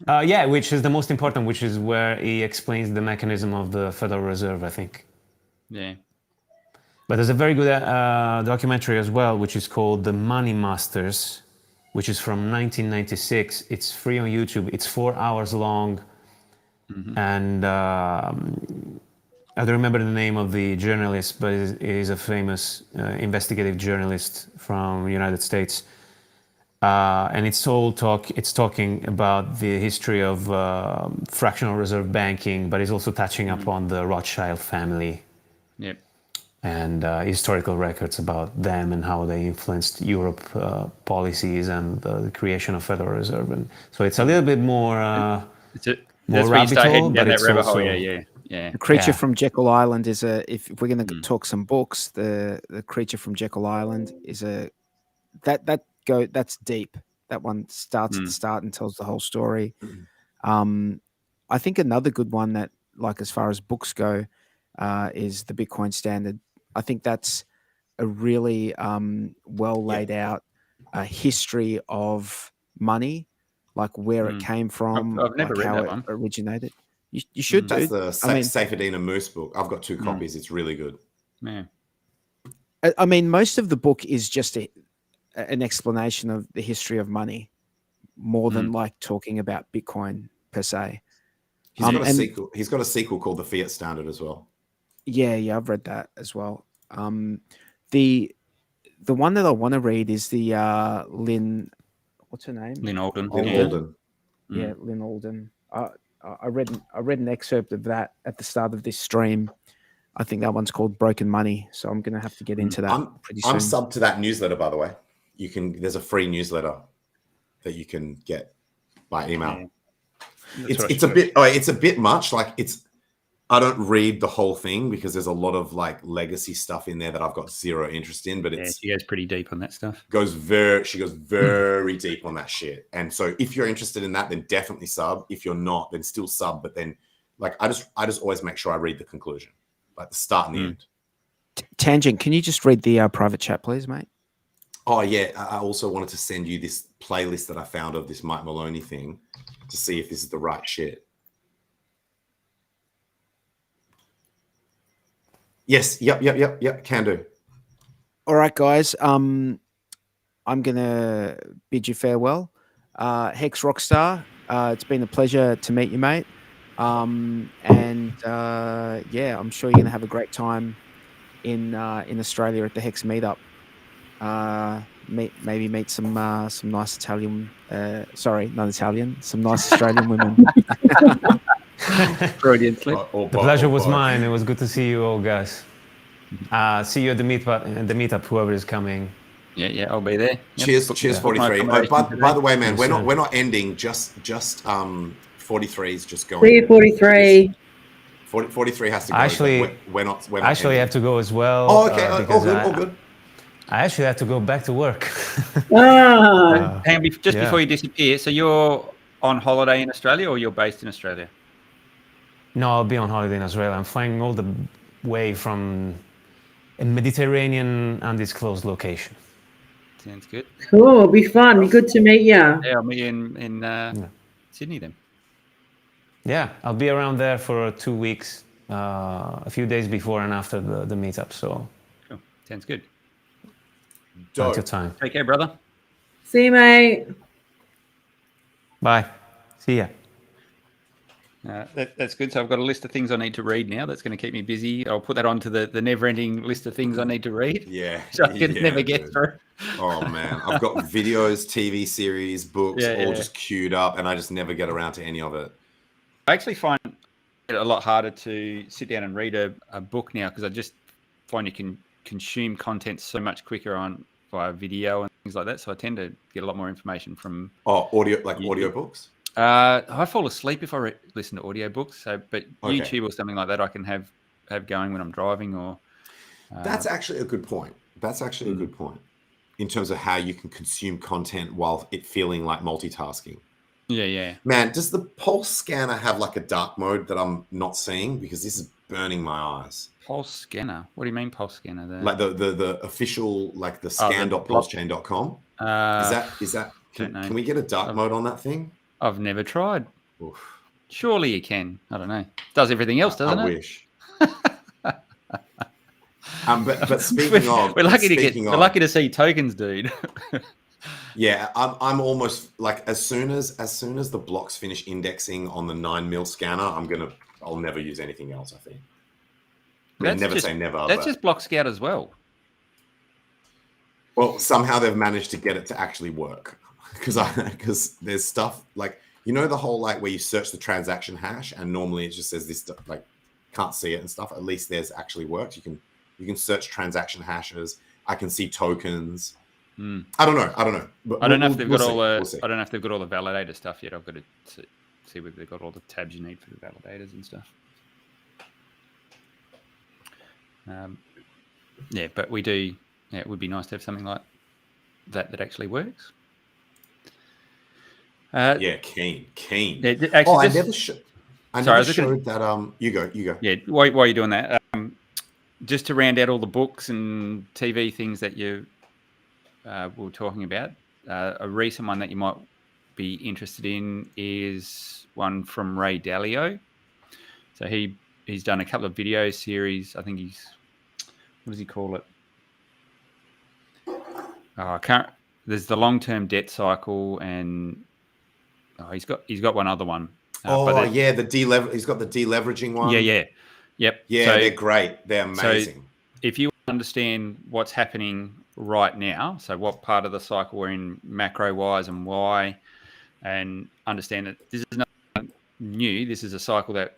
Yeah, which is the most important, which is where he explains the mechanism of the Federal Reserve, I think. Yeah. But there's a very good documentary as well, which is called The Money Masters, which is from 1996. It's free on YouTube. It's 4 hours long. And I don't remember the name of the journalist, but he's a famous investigative journalist from the United States. And it's talking about the history of fractional reserve banking, but it's also touching upon the Rothschild family. Yep. And historical records about them and how they influenced Europe policies and the creation of Federal Reserve. And so it's a little bit more more rabbit hole, but it's also... Yeah. The Creature from Jekyll Island is if we're going to talk some books, the Creature from Jekyll Island is that's deep. That one starts at the start and tells the whole story. I think another good one that, like, as far as books go, is the Bitcoin Standard. I think that's a really well laid out history of money, like where it came from, I've never like read how that one. it originated. You should do. That's the Safedina Moose book. I've got 2 copies. It's really good. Yeah. I mean, most of the book is just an explanation of the history of money, more than like talking about Bitcoin per se. He's got a sequel. He's got a sequel called The Fiat Standard as well. Yeah, I've read that as well. The one that I want to read is the Lynn. What's her name? Lynn Alden. Alden. Yeah, Lynn Alden. I read an excerpt of that at the start of this stream. I think that one's called Broken Money. So I'm going to have to get into that pretty soon. I'm sub to that newsletter, by the way. There's a free newsletter that you can get by email. It's a bit much. Like, I don't read the whole thing because there's a lot of like legacy stuff in there that I've got zero interest in. But she goes pretty deep on that stuff. She goes very deep on that shit. And so if you're interested in that, then definitely sub. If you're not, then still sub. But then, like, I just always make sure I read the conclusion, like the start and the end. Tangent, can you just read the private chat, please, mate? Oh yeah, I also wanted to send you this playlist that I found of this Mike Maloney thing to see if this is the right shit. Yes, yep, can do. All right, guys. I'm gonna bid you farewell. Hex Rockstar, it's been a pleasure to meet you, mate. I'm sure you're gonna have a great time in Australia at the Hex meetup. Maybe meet some nice Italian. Some nice Australian women. Brilliant. The pleasure was mine. It was good to see you all, guys. See you at the meetup, whoever is coming. Yeah, I'll be there. Cheers, 43. By the way, man, we're not ending. Just 43 is just going. 43. 43 has to go. Actually, we're not. I actually have to go as well. Oh, okay. All good. I actually have to go back to work. Before you disappear, so you're on holiday in Australia or you're based in Australia? No, I'll be on holiday in Australia. I'm flying all the way from a Mediterranean undisclosed location. Sounds good. Cool. It'll be fun. Be good to meet you. Yeah, I'll meet you in Sydney then. Yeah, I'll be around there for 2 weeks, a few days before and after the meetup. So, Cool. Sounds good. plenty of time. Take care, brother. See you, mate. Bye. See ya. That's good. So I've got a list of things I need to read now. That's going to keep me busy. I'll put that onto the never-ending list of things I need to read. Yeah. So I can never get through. Oh man, I've got videos, TV series, books, all just queued up, and I just never get around to any of it. I actually find it a lot harder to sit down and read a book now because I just find you can consume content so much quicker via video and things like that. So I tend to get a lot more information from audio, like audiobooks. I fall asleep if I listen to audiobooks. So, but YouTube or something like that, I can have going when I'm driving. Or that's actually a good point. That's actually a good point in terms of how you can consume content while it feeling like multitasking. Yeah. Man, does the Pulse scanner have like a dark mode that I'm not seeing? Because this is burning my eyes. Pulse scanner? What do you mean Pulse scanner? Like the official, like the scan.pulsechain.com. Is that? Can we get a dark mode on that thing? I've never tried. Oof. Surely you can. I don't know. Does everything else, doesn't it? I wish. But speaking of, we're lucky to see tokens, dude. Yeah, I'm almost like as soon as the blocks finish indexing on the 9 mil scanner, I'll never use anything else. I think. Say never. That's just Block Scout as well. Well, somehow they've managed to get it to actually work because there's stuff like the whole like where you search the transaction hash and normally it just says this stuff, like can't see it and stuff. At least there's actually worked. You can search transaction hashes. I can see tokens. I don't know. But I don't know if they've got all the. I don't know if they've got all the validator stuff yet. I've got to see whether they've got all the tabs you need for the validators and stuff. Yeah, but we do. Yeah, it would be nice to have something like that actually works. Yeah, keen. Yeah, actually, I never showed that. You go. Yeah, while you're doing that, just to round out all the books and TV things that you were talking about, a recent one that you might be interested in is one from Ray Dalio. So he's done a couple of video series. I think what does he call it? There's the long-term debt cycle, and he's got one other one. He's got the deleveraging one. Yeah. Yep. Yeah, so, they're great. They're amazing. So if you understand what's happening right now, so what part of the cycle we're in macro-wise and why, and understand that this is not new. This is a cycle that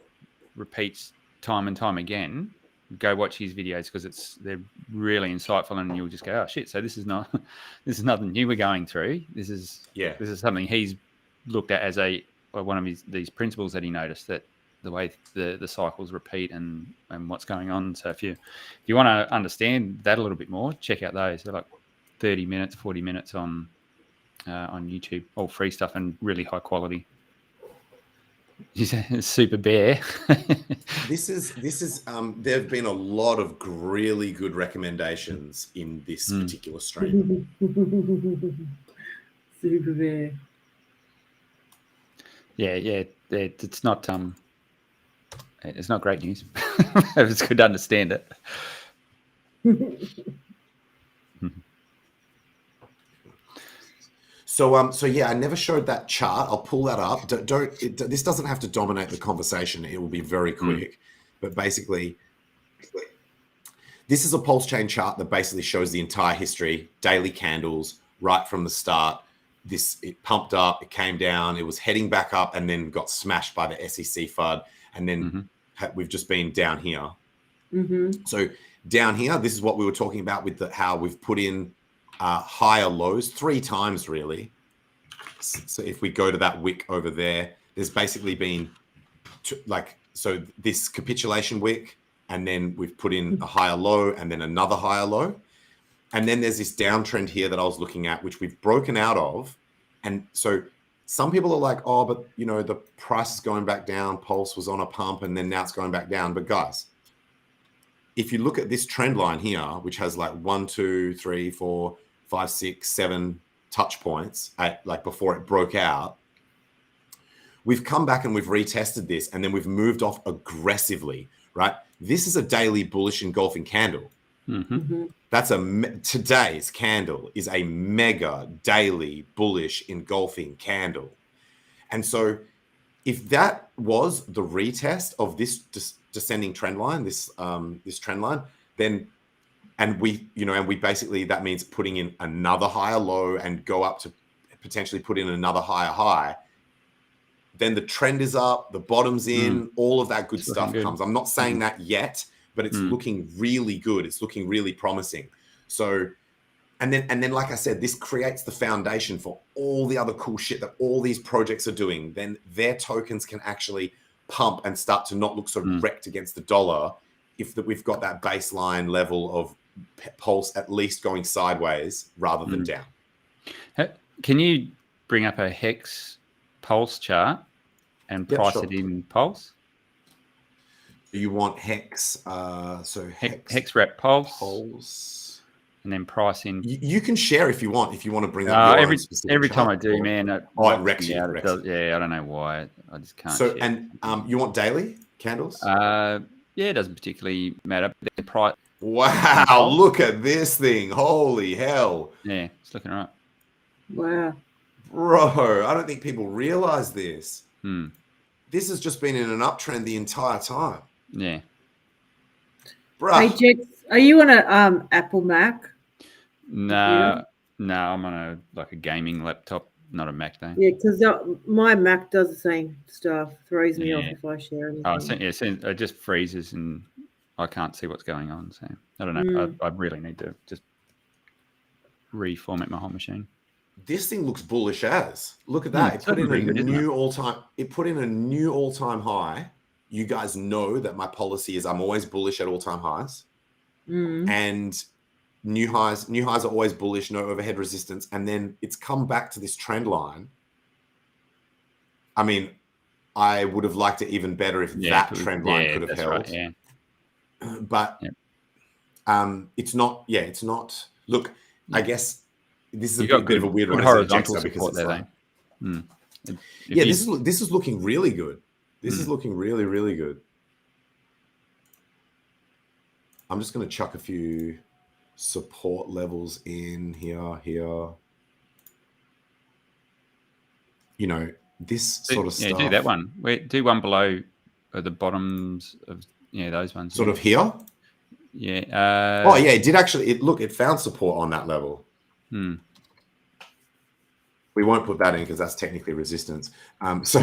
repeats time and time again. Go watch his videos because they're really insightful, and you'll just go, oh shit! So this is nothing new we're going through. This is something he's looked at as one of these principles that he noticed, that the way the cycles repeat and what's going on. So if you want to understand that a little bit more, check out those. They're like 30 minutes, 40 minutes on YouTube, all free stuff and really high quality. He's a super bear. This is there have been a lot of really good recommendations in this particular stream. Super bear. Yeah. It's not great news. It's good to understand it. So yeah, I never showed that chart. I'll pull that up. This doesn't have to dominate the conversation. It will be very quick. But basically, this is a PulseChain chart that basically shows the entire history, daily candles, right from the start. It pumped up, it came down, it was heading back up, and then got smashed by the SEC FUD. And then we've just been down here. So down here, this is what we were talking about with how we've put in higher lows 3 times really. So if we go to that wick over there, there's basically been this capitulation wick, and then we've put in a higher low and then another higher low. And then there's this downtrend here that I was looking at, which we've broken out of. And so some people are like, oh, but you know, the price is going back down. Pulse was on a pump and then now it's going back down. But guys, if you look at this trend line here, which has like 1, 2, 3, 4, 5, 6, 7 touch points at like before it broke out, we've come back and we've retested this and then we've moved off aggressively, right? This is a daily bullish engulfing candle. That's today's candle is a mega daily bullish engulfing candle. And so if that was the retest of this descending trend line, this trend line, then and we basically, that means putting in another higher low and go up to potentially put in another higher high, then the trend is up, the bottom's in, all of that good stuff comes. I'm not saying that yet, but it's looking really good. It's looking really promising. So, and then, like I said, this creates the foundation for all the other cool shit that all these projects are doing. Then their tokens can actually pump and start to not look so wrecked against the dollar if we've got that baseline level of Pulse at least going sideways rather than down. Can you bring up a HEX Pulse chart and price it in Pulse? You want HEX, so HEX rep Pulse, and then price in. You can share if you want to bring up every time I do, man. It wrecks you. Yeah, I don't know why. I just can't. So, share. And you want daily candles? Yeah, it doesn't particularly matter. The price. Wow, look at this thing. Holy hell. Yeah, it's looking right. Wow. Bro, I don't think people realize this. This has just been in an uptrend the entire time. Yeah. Bro. Hey, Jex, are you on a Apple Mac? No, I'm on a gaming laptop, not a Mac though. Yeah, because my Mac does the same stuff. Throws me off if I share anything. It just freezes and I can't see what's going on. So I don't know. I really need to just reformat my whole machine. This thing looks bullish as. Look at that. It put in a new all-time high. You guys know that my policy is I'm always bullish at all-time highs. And new highs are always bullish, no overhead resistance. And then it's come back to this trend line. I mean, I would have liked it even better if that trend line could have held. Right, yeah. But it's not. Yeah, it's not. Look, I guess this is a bit of a weird one. Horizontal support there, this is looking really good. This is looking really, really good. I'm just going to chuck a few support levels in here. You know, this sort of stuff. Yeah, do that one. Do one below the bottoms of those ones. Sort of here. Yeah. It did actually. It found support on that level. We won't put that in because that's technically resistance. So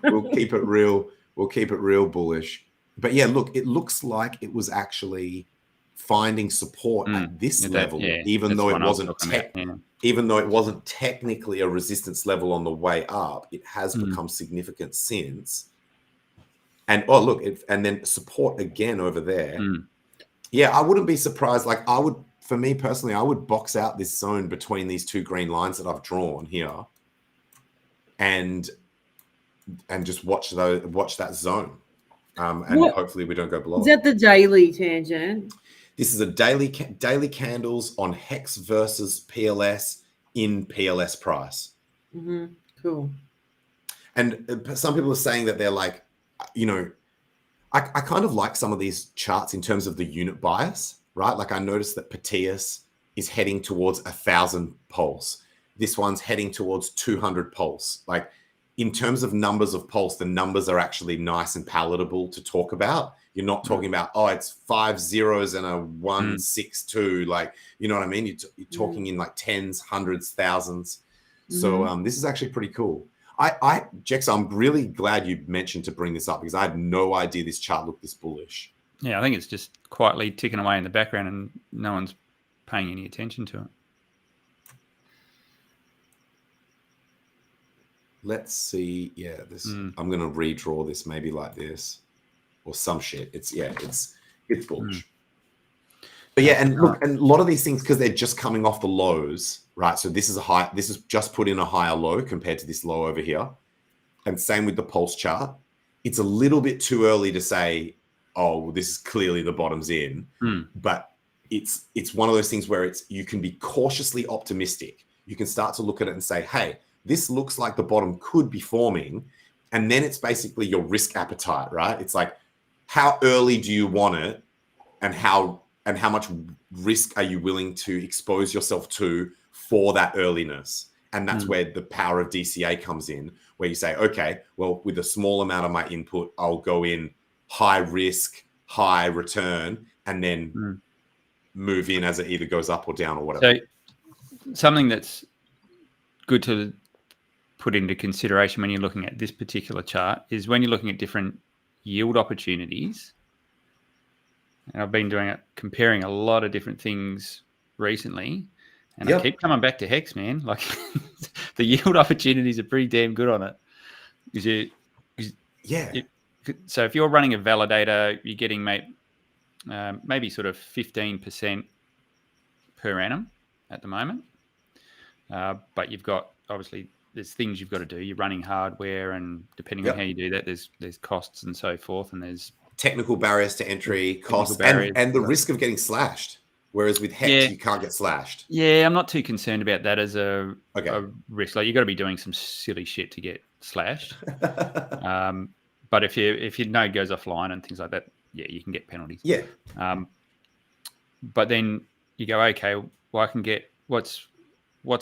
we'll keep it real. We'll keep it real bullish. But yeah, look, it looks like it was actually finding support at this level, even though it wasn't technically a resistance level on the way up. It has become significant since. And and then support again over there. Yeah, I wouldn't be surprised. Like for me personally, I would box out this zone between these two green lines that I've drawn here, and just watch that zone, and hopefully we don't go below. Is that the daily tangent? This is a daily candles on HEX versus PLS in PLS price. Cool. And some people are saying that they're like, I kind of like some of these charts in terms of the unit bias, right? Like I noticed that Petius is heading towards 1,000 pulse. This one's heading towards 200 pulse. Like in terms of numbers of pulse, the numbers are actually nice and palatable to talk about. You're not talking about, it's 5 zeros and a 162. Like, you know what I mean? You're talking in like tens, hundreds, thousands. So this is actually pretty cool. Jex, I'm really glad you mentioned to bring this up because I had no idea this chart looked this bullish. Yeah, I think it's just quietly ticking away in the background and no one's paying any attention to it. Let's see. Yeah, this. I'm gonna redraw this maybe like this, or some shit. It's bullish. But yeah, and look, and a lot of these things, because they're just coming off the lows, right? So this is a high, this is just put in a higher low compared to this low over here. And same with the pulse chart. It's a little bit too early to say, oh, well, this is clearly the bottom's in. But it's one of those things where you can be cautiously optimistic. You can start to look at it and say, hey, this looks like the bottom could be forming. And then it's basically your risk appetite, right? It's like, how early do you want it? And how much risk are you willing to expose yourself to for that earliness? And that's where the power of DCA comes in, where you say, okay, well, with a small amount of my input, I'll go in high risk, high return, and then move in as it either goes up or down or whatever. So something that's good to put into consideration when you're looking at this particular chart is when you're looking at different yield opportunities. And I've been doing it, comparing a lot of different things recently. And I keep coming back to HEX, man. Like the yield opportunities are pretty damn good on it. So if you're running a validator, you're getting maybe sort of 15% per annum at the moment. But you've got, obviously, there's things you've got to do. You're running hardware, and depending on how you do that, there's costs and so forth, and there's technical barriers to entry, costs, and the risk of getting slashed. Whereas with HEX, you can't get slashed. Yeah, I'm not too concerned about that as a risk. Like, you've got to be doing some silly shit to get slashed. But if your node goes offline and things like that, you can get penalties. Yeah. But then you go, okay, well, I can get what's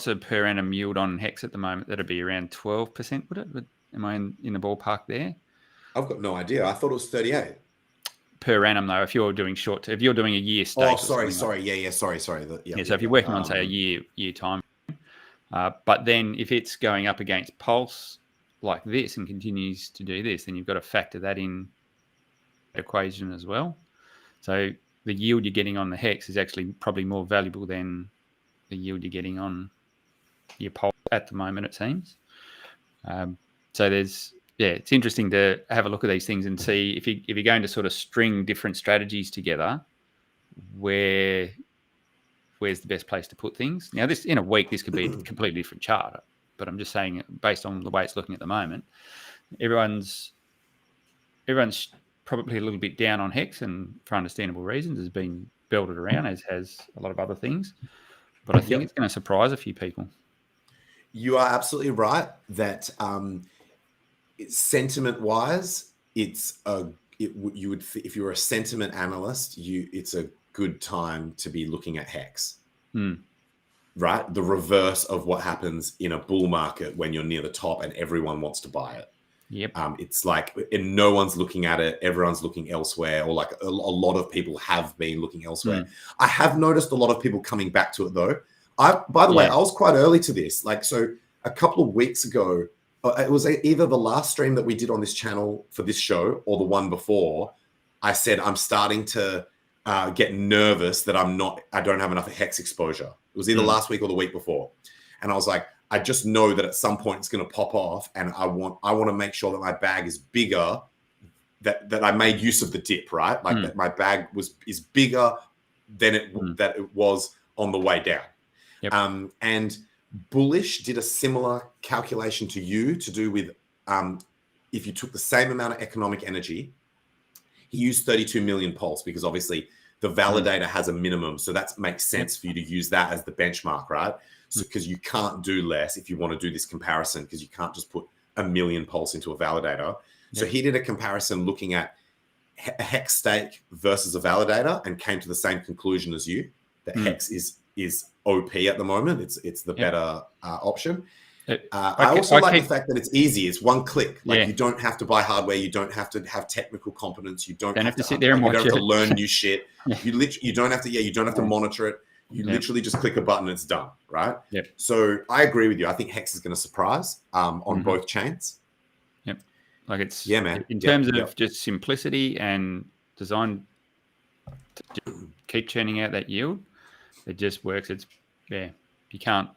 a per annum yield on HEX at the moment? That'd be around 12%, would it? Am I in the ballpark there? I've got no idea. I thought it was 38. Per annum, though, if you're doing if you're doing a year stake. Oh, sorry. Sorry. So if you're working on, say, a year time. But then if it's going up against Pulse like this and continues to do this, then you've got to factor that in the equation as well. So the yield you're getting on the HEX is actually probably more valuable than the yield you're getting on your Pulse at the moment, it seems. So it's interesting to have a look at these things and see if you're going to sort of string different strategies together, where's the best place to put things. Now, this in a week, this could be a completely different chart, but I'm just saying, based on the way it's looking at the moment, everyone's probably a little bit down on HEX, and for understandable reasons, has been belted around, as has a lot of other things. But I think it's going to surprise a few people. You are absolutely right that sentiment-wise, if you were a sentiment analyst, it's a good time to be looking at HEX. Right? The reverse of what happens in a bull market when you're near the top and everyone wants to buy it. It's like, and no one's looking at it. Everyone's looking elsewhere, or like a lot of people have been looking elsewhere. I have noticed a lot of people coming back to it though. By the way, I was quite early to this. Like, so a couple of weeks ago, it was either the last stream that we did on this channel for this show or the one before, I said, I'm starting to get nervous that I don't have enough HEX exposure. It was either last week or the week before. And I was like, I just know that at some point it's going to pop off, and I want to make sure that my bag is bigger, that I made use of the dip, right? Like that my bag is bigger than it was on the way down. And Bullish did a similar calculation to you to do with if you took the same amount of economic energy, he used 32 million pulse, because obviously the validator has a minimum. So that makes sense for you to use that as the benchmark, right? So because you can't do less if you want to do this comparison, because you can't just put a million pulse into a validator. So he did a comparison looking at a HEX stake versus a validator and came to the same conclusion as you, that HEX is OP at the moment. It's the better option. I also like the fact that it's easy. It's one click. Like you don't have to buy hardware. You don't have to have technical competence. You don't have to sit there and watch it. You don't have to learn new shit. You don't have to. You don't have to monitor it. You literally just click a button. It's done. Right. So I agree with you. I think HEX is going to surprise on both chains. Like it's man. In terms of just simplicity and design, to just keep churning out that yield. It just works. It's you can't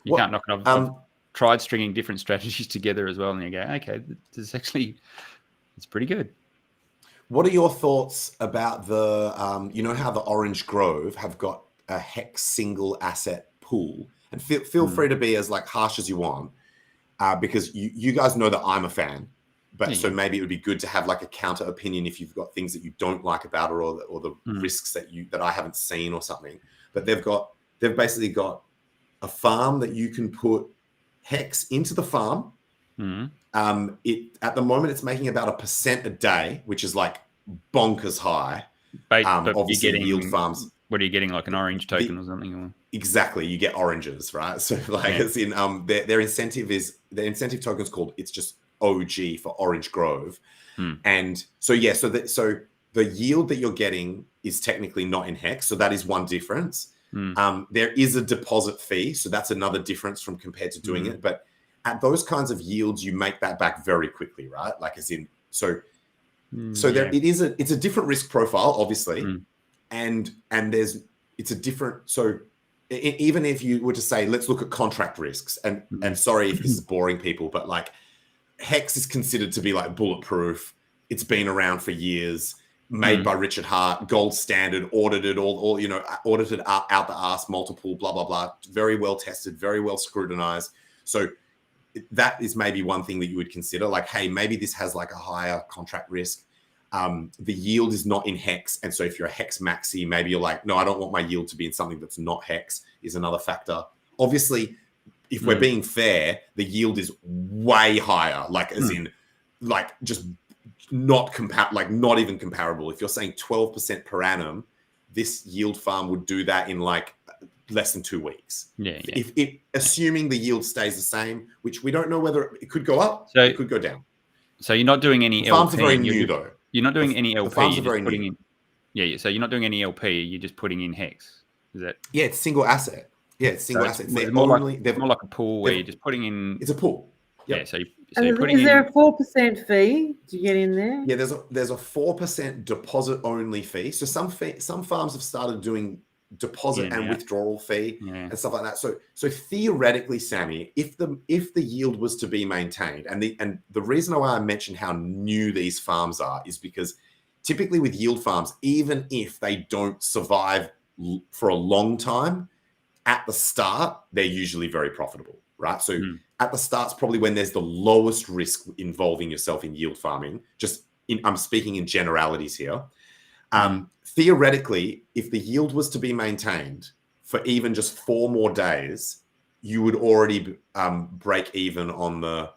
knock it off. I've tried stringing different strategies together as well, and you go, okay, this is actually, it's pretty good. What are your thoughts about the, you know how the Orange Grove have got a HEX single asset pool? And feel free to be as like harsh as you want, because you guys know that I'm a fan. But so maybe it would be good to have like a counter opinion if you've got things that you don't like about it, or the risks that I haven't seen or something. But they've basically got a farm that you can put HEX into the farm. At the moment it's making about 1% a day, which is like bonkers high. But obviously you're getting yield farms. What are you getting, like an orange token or something? Or? Exactly, you get oranges, right? So like as in their incentive token is called, it's just OG for Orange Grove. And so so the yield that you're getting is technically not in HEX, so that is one difference. There is a deposit fee, so that's another difference from compared to doing it. But at those kinds of yields, you make that back very quickly, right? Like as in, it's a different risk profile, obviously, and it's a different. So even if you were to say, let's look at contract risks, and sorry if this is boring people, but like HEX is considered to be like bulletproof. It's been around for years. Made by Richard Hart, gold standard, audited, all audited out the arse, multiple, blah, blah, blah. Very well tested, very well scrutinized. So that is maybe one thing that you would consider. Like, hey, maybe this has like a higher contract risk. The yield is not in HEX. And so if you're a HEX maxi, maybe you're like, no, I don't want my yield to be in something that's not HEX, is another factor. Obviously, if we're being fair, the yield is way higher, like as in like just not even comparable. If you're saying 12% per annum, this yield farm would do that in like less than 2 weeks. If assuming the yield stays the same, which we don't know whether it could go up, it could go down. So you're not doing any LP. Farms are very new though. You're not doing any LP. The farms are very new. So you're not doing any LP. You're just putting in HEX. Is that? Yeah, it's single asset. Yeah, it's single asset. It's more like a pool where you're just putting in. It's a pool. Yep. Yeah. Is there a 4% fee to get in there? Yeah, there's a 4% deposit only fee. So some farms have started doing deposit and withdrawal fee and stuff like that. So theoretically, Sammy, if the yield was to be maintained, and the reason why I mentioned how new these farms are is because typically with yield farms, even if they don't survive for a long time, at the start they're usually very profitable, right? So at the start's probably when there's the lowest risk involving yourself in yield farming. I'm speaking in generalities here. Theoretically, if the yield was to be maintained for even just 4 more days, you would already break even on the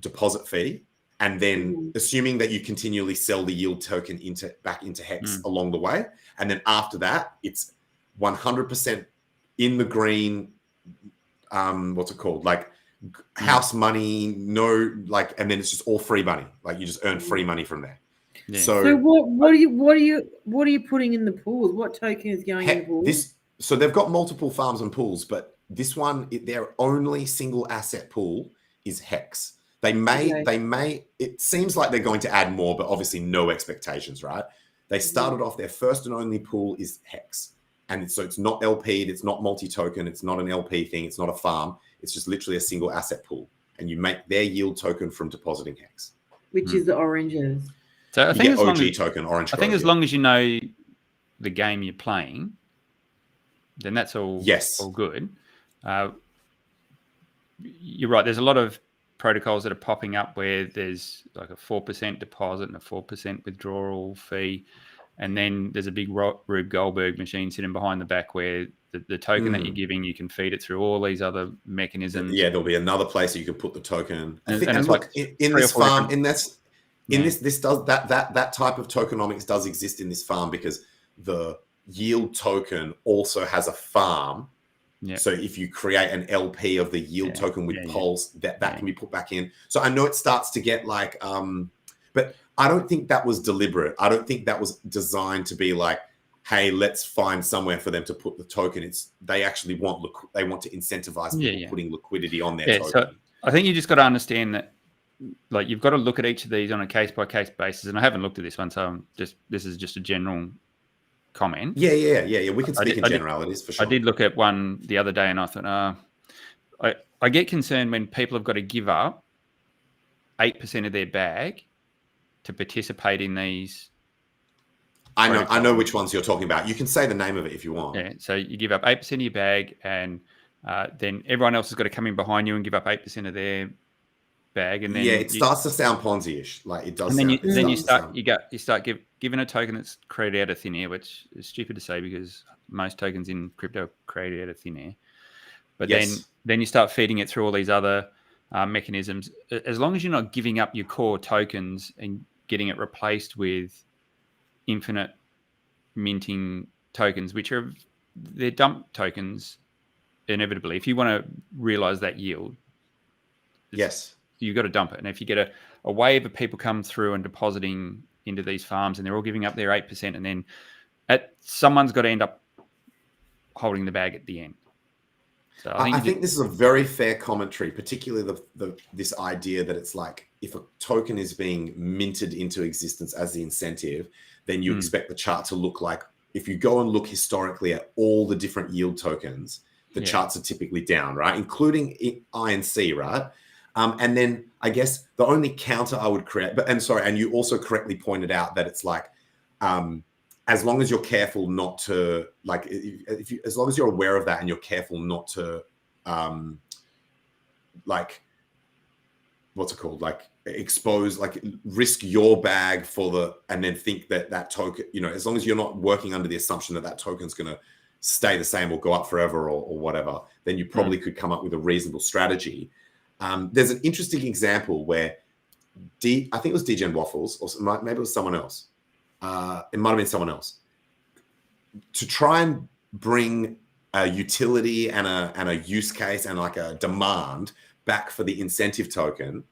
deposit fee. And then assuming that you continually sell the yield token back into HEX along the way. And then after that, it's 100% in the green. What's it called? Like house money, and then it's just all free money. Like you just earn free money from there. Yeah. So what are you putting in the pools? What token is going in the pools? So they've got multiple farms and pools, but this one, their only single asset pool is HEX. They may, it seems like they're going to add more, but obviously no expectations, right? They started off, their first and only pool is HEX. And so it's not LP'd, it's not multi-token, it's not an LP thing, it's not a farm. It's just literally a single asset pool. And you make their yield token from depositing HEX. Which is the oranges. So I think Orange. I think as long as you know the game you're playing, then that's all good. You're right. There's a lot of protocols that are popping up where there's like a 4% deposit and a 4% withdrawal fee, and then there's a big Rube Goldberg machine sitting behind the back where the token that you're giving, you can feed it through all these other mechanisms. Yeah, there'll be another place that you can put the token. And it's look, like in this farm, this does that type of tokenomics does exist in this farm because the yield token also has a farm. Yeah. So if you create an LP of the yield token with Pulse, that can be put back in. So I know it starts to get like, but I don't think that was deliberate. I don't think that was designed to be like, hey, let's find somewhere for them to put the token. They actually want to incentivize people putting liquidity on their token. So I think you just got to understand that, like, you've got to look at each of these on a case by case basis. And I haven't looked at this one, so this is just a general comment. Yeah. We can speak in generalities for sure. I did look at one the other day, and I thought, I get concerned when people have got to give up 8% of their bag to participate in these. I know which ones you're talking about. You can say the name of it if you want. Yeah. So you give up 8% of your bag, and then everyone else has got to come in behind you and give up 8% of their bag, and then it starts to sound Ponzi-ish, like it does. And then you start giving a token that's created out of thin air, which is stupid to say because most tokens in crypto are created out of thin air. But then you start feeding it through all these other mechanisms. As long as you're not giving up your core tokens and getting it replaced with infinite minting tokens, which they're dump tokens inevitably. If you want to realize that yield, you've got to dump it. And if you get a wave of people come through and depositing into these farms and they're all giving up their 8%, and then someone's got to end up holding the bag at the end. So I think this is a very fair commentary, particularly this idea that it's like if a token is being minted into existence as the incentive, then you expect the chart to look like, if you go and look historically at all the different yield tokens, the charts are typically down, right? Including INC, right? And then I guess the only counter I would create, and you also correctly pointed out that it's like, as long as you're careful not to, like, as long as you're aware of that and you're careful not to, like, what's it called? Like expose, like risk your bag and then think that token, as long as you're not working under the assumption that token's going to stay the same or go up forever or whatever, then you probably could come up with a reasonable strategy. There's an interesting example where I think it was DGen Waffles, or maybe it was someone else. It might have been someone else, to try and bring a utility and a use case and like a demand back for the incentive token.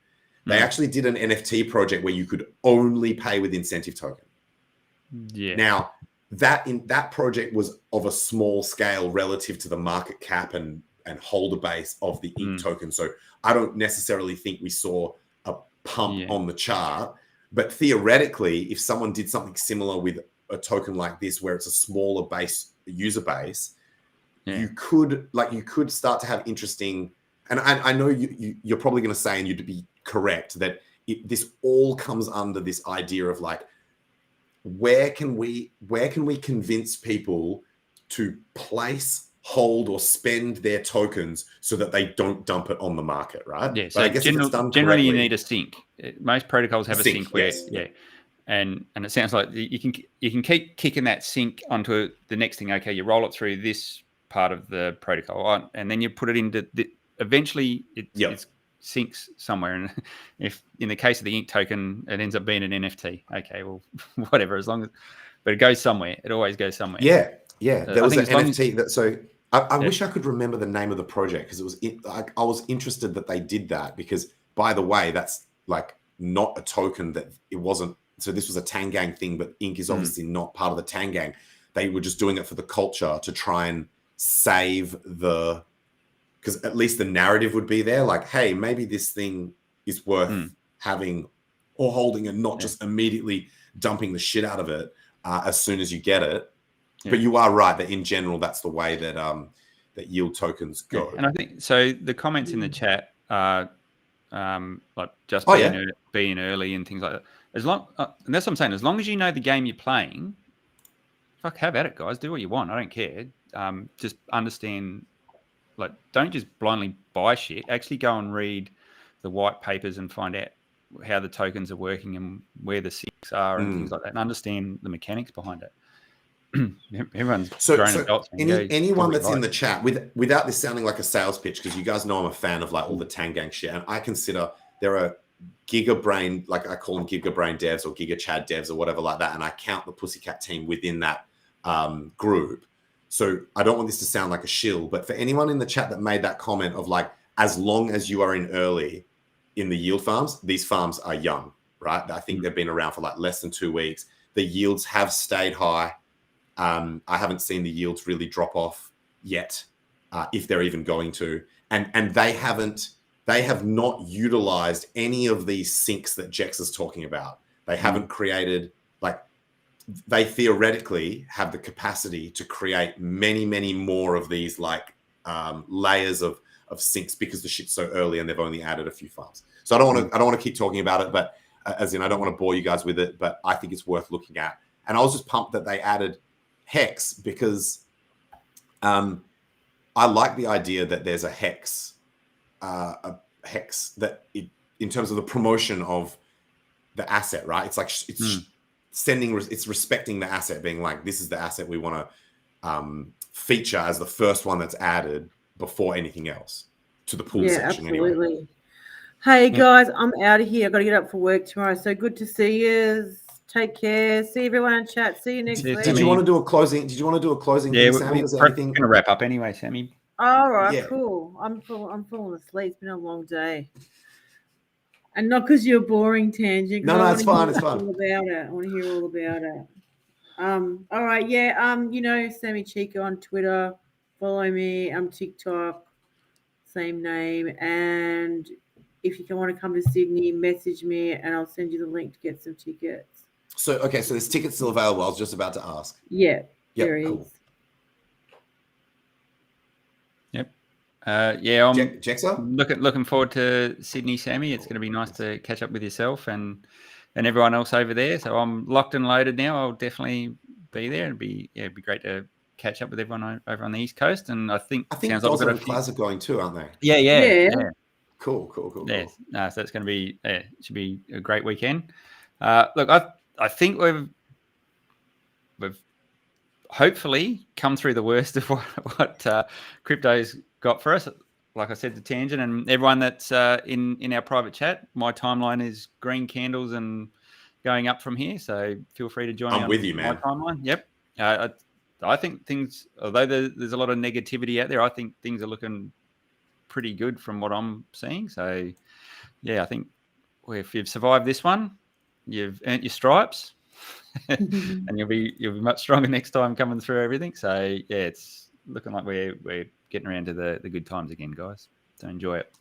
They actually did an NFT project where you could only pay with incentive token. Yeah. Now that project was of a small scale relative to the market cap and holder base of the INC token. So I don't necessarily think we saw a pump on the chart. But theoretically, if someone did something similar with a token like this, where it's a smaller user base, you could start to have interesting. And I know you're probably going to say, and you'd be correct, that this all comes under this idea of like, where can we convince people to place, hold, or spend their tokens so that they don't dump it on the market, right? Yeah. So I guess generally you need a sink. Most protocols have a sink where, and it sounds like you can keep kicking that sink onto the next thing. Okay, you roll it through this part of the protocol, and then you put it into eventually it sinks somewhere. And if in the case of the INC token, it ends up being an NFT. Okay, well, whatever. But it goes somewhere. It always goes somewhere. Yeah. There was an NFT that. So I wish I could remember the name of the project, because I was interested that they did that, because, by the way, that's like not a token that it wasn't. So this was a Tangang thing, but INC is obviously not part of the Tangang. They were just doing it for the culture to try and save because at least the narrative would be there. Like, hey, maybe this thing is worth having or holding, and not just immediately dumping the shit out of it as soon as you get it. Yeah. But you are right that in general, that's the way that that yield tokens go. And I think so. The comments in the chat are like just being early and things like that. And that's what I'm saying. As long as you know the game you're playing, fuck, have at it, guys. Do what you want. I don't care. Just understand. Like, don't just blindly buy shit. Actually, go and read the white papers and find out how the tokens are working and where the sinks are and things like that, and understand the mechanics behind it. Everyone's grown adults. Anyone that's in the chat, without this sounding like a sales pitch, because you guys know I'm a fan of like all the Tangang shit, and I consider there are gigabrain, like I call them gigabrain devs or giga chad devs or whatever like that, and I count the Pussycat team within that group. So I don't want this to sound like a shill, but for anyone in the chat that made that comment of like, as long as you are in early in the yield farms, these farms are young, right? I think they've been around for like less than 2 weeks. The yields have stayed high. I haven't seen the yields really drop off yet, if they're even going to. And they have not utilized any of these sinks that Jex is talking about. They haven't created, like, they theoretically have the capacity to create many, many more of these like layers of sinks, because the shit's so early and they've only added a few farms. So I don't want to keep talking about it, but as in I don't want to bore you guys with it, but I think it's worth looking at. And I was just pumped that they added HEX because I like the idea that there's a HEX that in terms of the promotion of the asset, right? It's like it's respecting the asset, being like, this is the asset we want to feature as the first one that's added before anything else to the pool section. Absolutely. Anyway. Hey guys, I'm out of here. I've got to get up for work tomorrow. So good to see you. Take care. See everyone in chat. See you next week. Did you want to do a closing? Yeah, thing, Sammy? we're going to wrap up anyway, Sammy. All right, cool. I'm falling asleep. It's been a long day. And not because you're boring, Tangent. No, it's fine. It's fine. All about it. I want to hear all about it. All right, yeah. Sammy Chico on Twitter. Follow me. I'm TikTok. Same name. And if you want to come to Sydney, message me and I'll send you the link to get some tickets. So there's tickets still available. I was just about to ask. Yeah, yep, there cool. is. Yep. Yeah, I'm Jexer? looking forward to Sydney, Sammy. It's going to be nice to catch up with yourself and everyone else over there. So I'm locked and loaded now. I'll definitely be there. It'd be great to catch up with everyone over on the East Coast. And I think sounds like we've got Class are going too, aren't they? Yeah. Cool. Yeah. So it's going to be should be a great weekend. Look, I think we've hopefully come through the worst of what crypto's got for us. Like I said, the Tangent and everyone that's in our private chat, my timeline is green candles and going up from here. So feel free to join me. I'm with you, man. My timeline. Yep. I think things, although there's a lot of negativity out there, I think things are looking pretty good from what I'm seeing. So yeah, I think if you've survived this one, you've earned your stripes, and you'll be much stronger next time coming through everything. So yeah, it's looking like we're getting around to the good times again, guys. So enjoy it.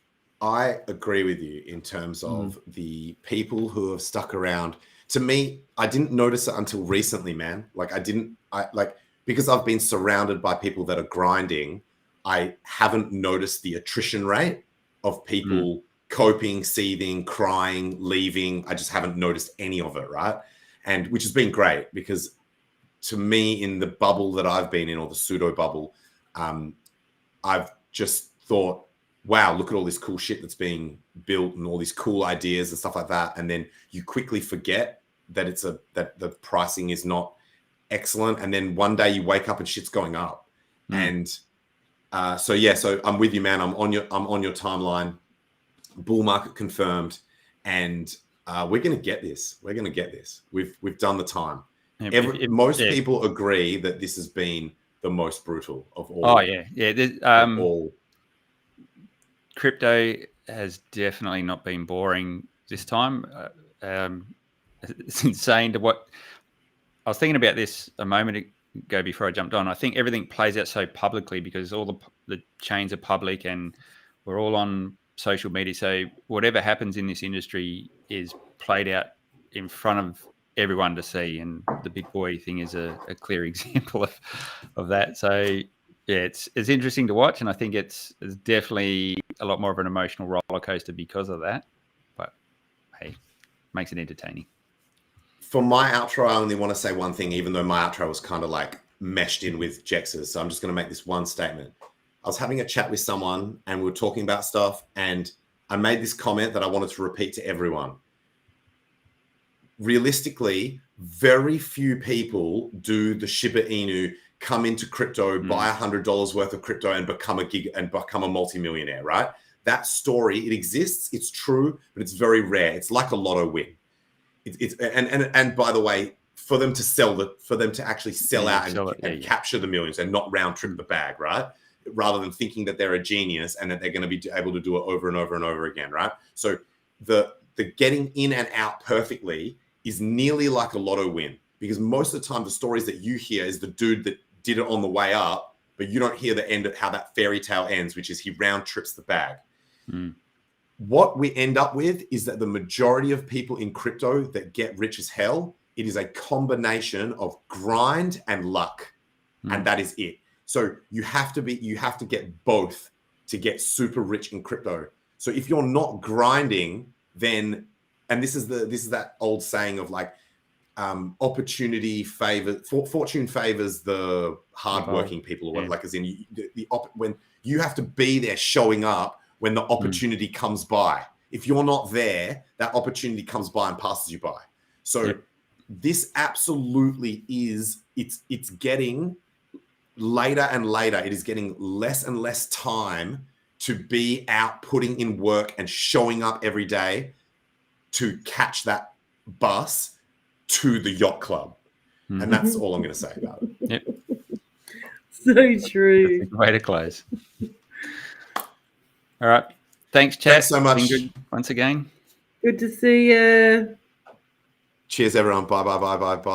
I agree with you in terms of the people who have stuck around. To me, I didn't notice it until recently, man. Because I've been surrounded by people that are grinding, I haven't noticed the attrition rate of people coping, seething, crying, leaving. I just haven't noticed any of it, right? And which has been great because to me, in the bubble that I've been in, or the pseudo bubble, I've just thought, wow, look at all this cool shit that's being built and all these cool ideas and stuff like that. And then you quickly forget that that the pricing is not excellent. And then one day you wake up and shit's going up. And so I'm with you, man. I'm on your timeline. Bull market confirmed, and we're going to get this. We've done the time. Most people agree that this has been the most brutal of all. Oh yeah. All. Crypto has definitely not been boring this time. It's insane to what I was thinking about this a moment ago before I jumped on. I think everything plays out so publicly because all the chains are public and we're all on social media. So whatever happens in this industry is played out in front of everyone to see. And the big boy thing is a clear example of that. So yeah, it's interesting to watch. And I think it's definitely a lot more of an emotional roller coaster because of that. But hey, makes it entertaining. For my outro, I only want to say one thing, even though my outro was kind of like meshed in with Jex's. So I'm just going to make this one statement. I was having a chat with someone and we were talking about stuff, and I made this comment that I wanted to repeat to everyone. Realistically, very few people do the Shiba Inu, come into crypto, buy $100 worth of crypto and become a multimillionaire, right? That story, it exists, it's true, but it's very rare. It's like a lotto win. And by the way, for them to actually sell out and capture the millions and not round trip the bag, right? Rather than thinking that they're a genius and that they're going to be able to do it over and over and over again, right? So the getting in and out perfectly is nearly like a lotto win, because most of the time the stories that you hear is the dude that did it on the way up, but you don't hear the end of how that fairy tale ends, which is he round trips the bag. What we end up with is that the majority of people in crypto that get rich as hell, it is a combination of grind and luck, and that is it. So you have to get both to get super rich in crypto. So if you're not grinding, then and this is that old saying of like, opportunity fortune favors the hardworking people, or what, like as in when you have to be there, showing up when the opportunity comes by. If you're not there, that opportunity comes by and passes you by. So this absolutely is, it's getting later and later. It is getting less and less time to be out putting in work and showing up every day to catch that bus to the yacht club. And that's all I'm going to say about it. Yep. So true. That's a way to close. All right. Thanks, chat. Thanks so much. Ingrid, once again. Good to see you. Cheers, everyone. Bye, bye, bye, bye, bye.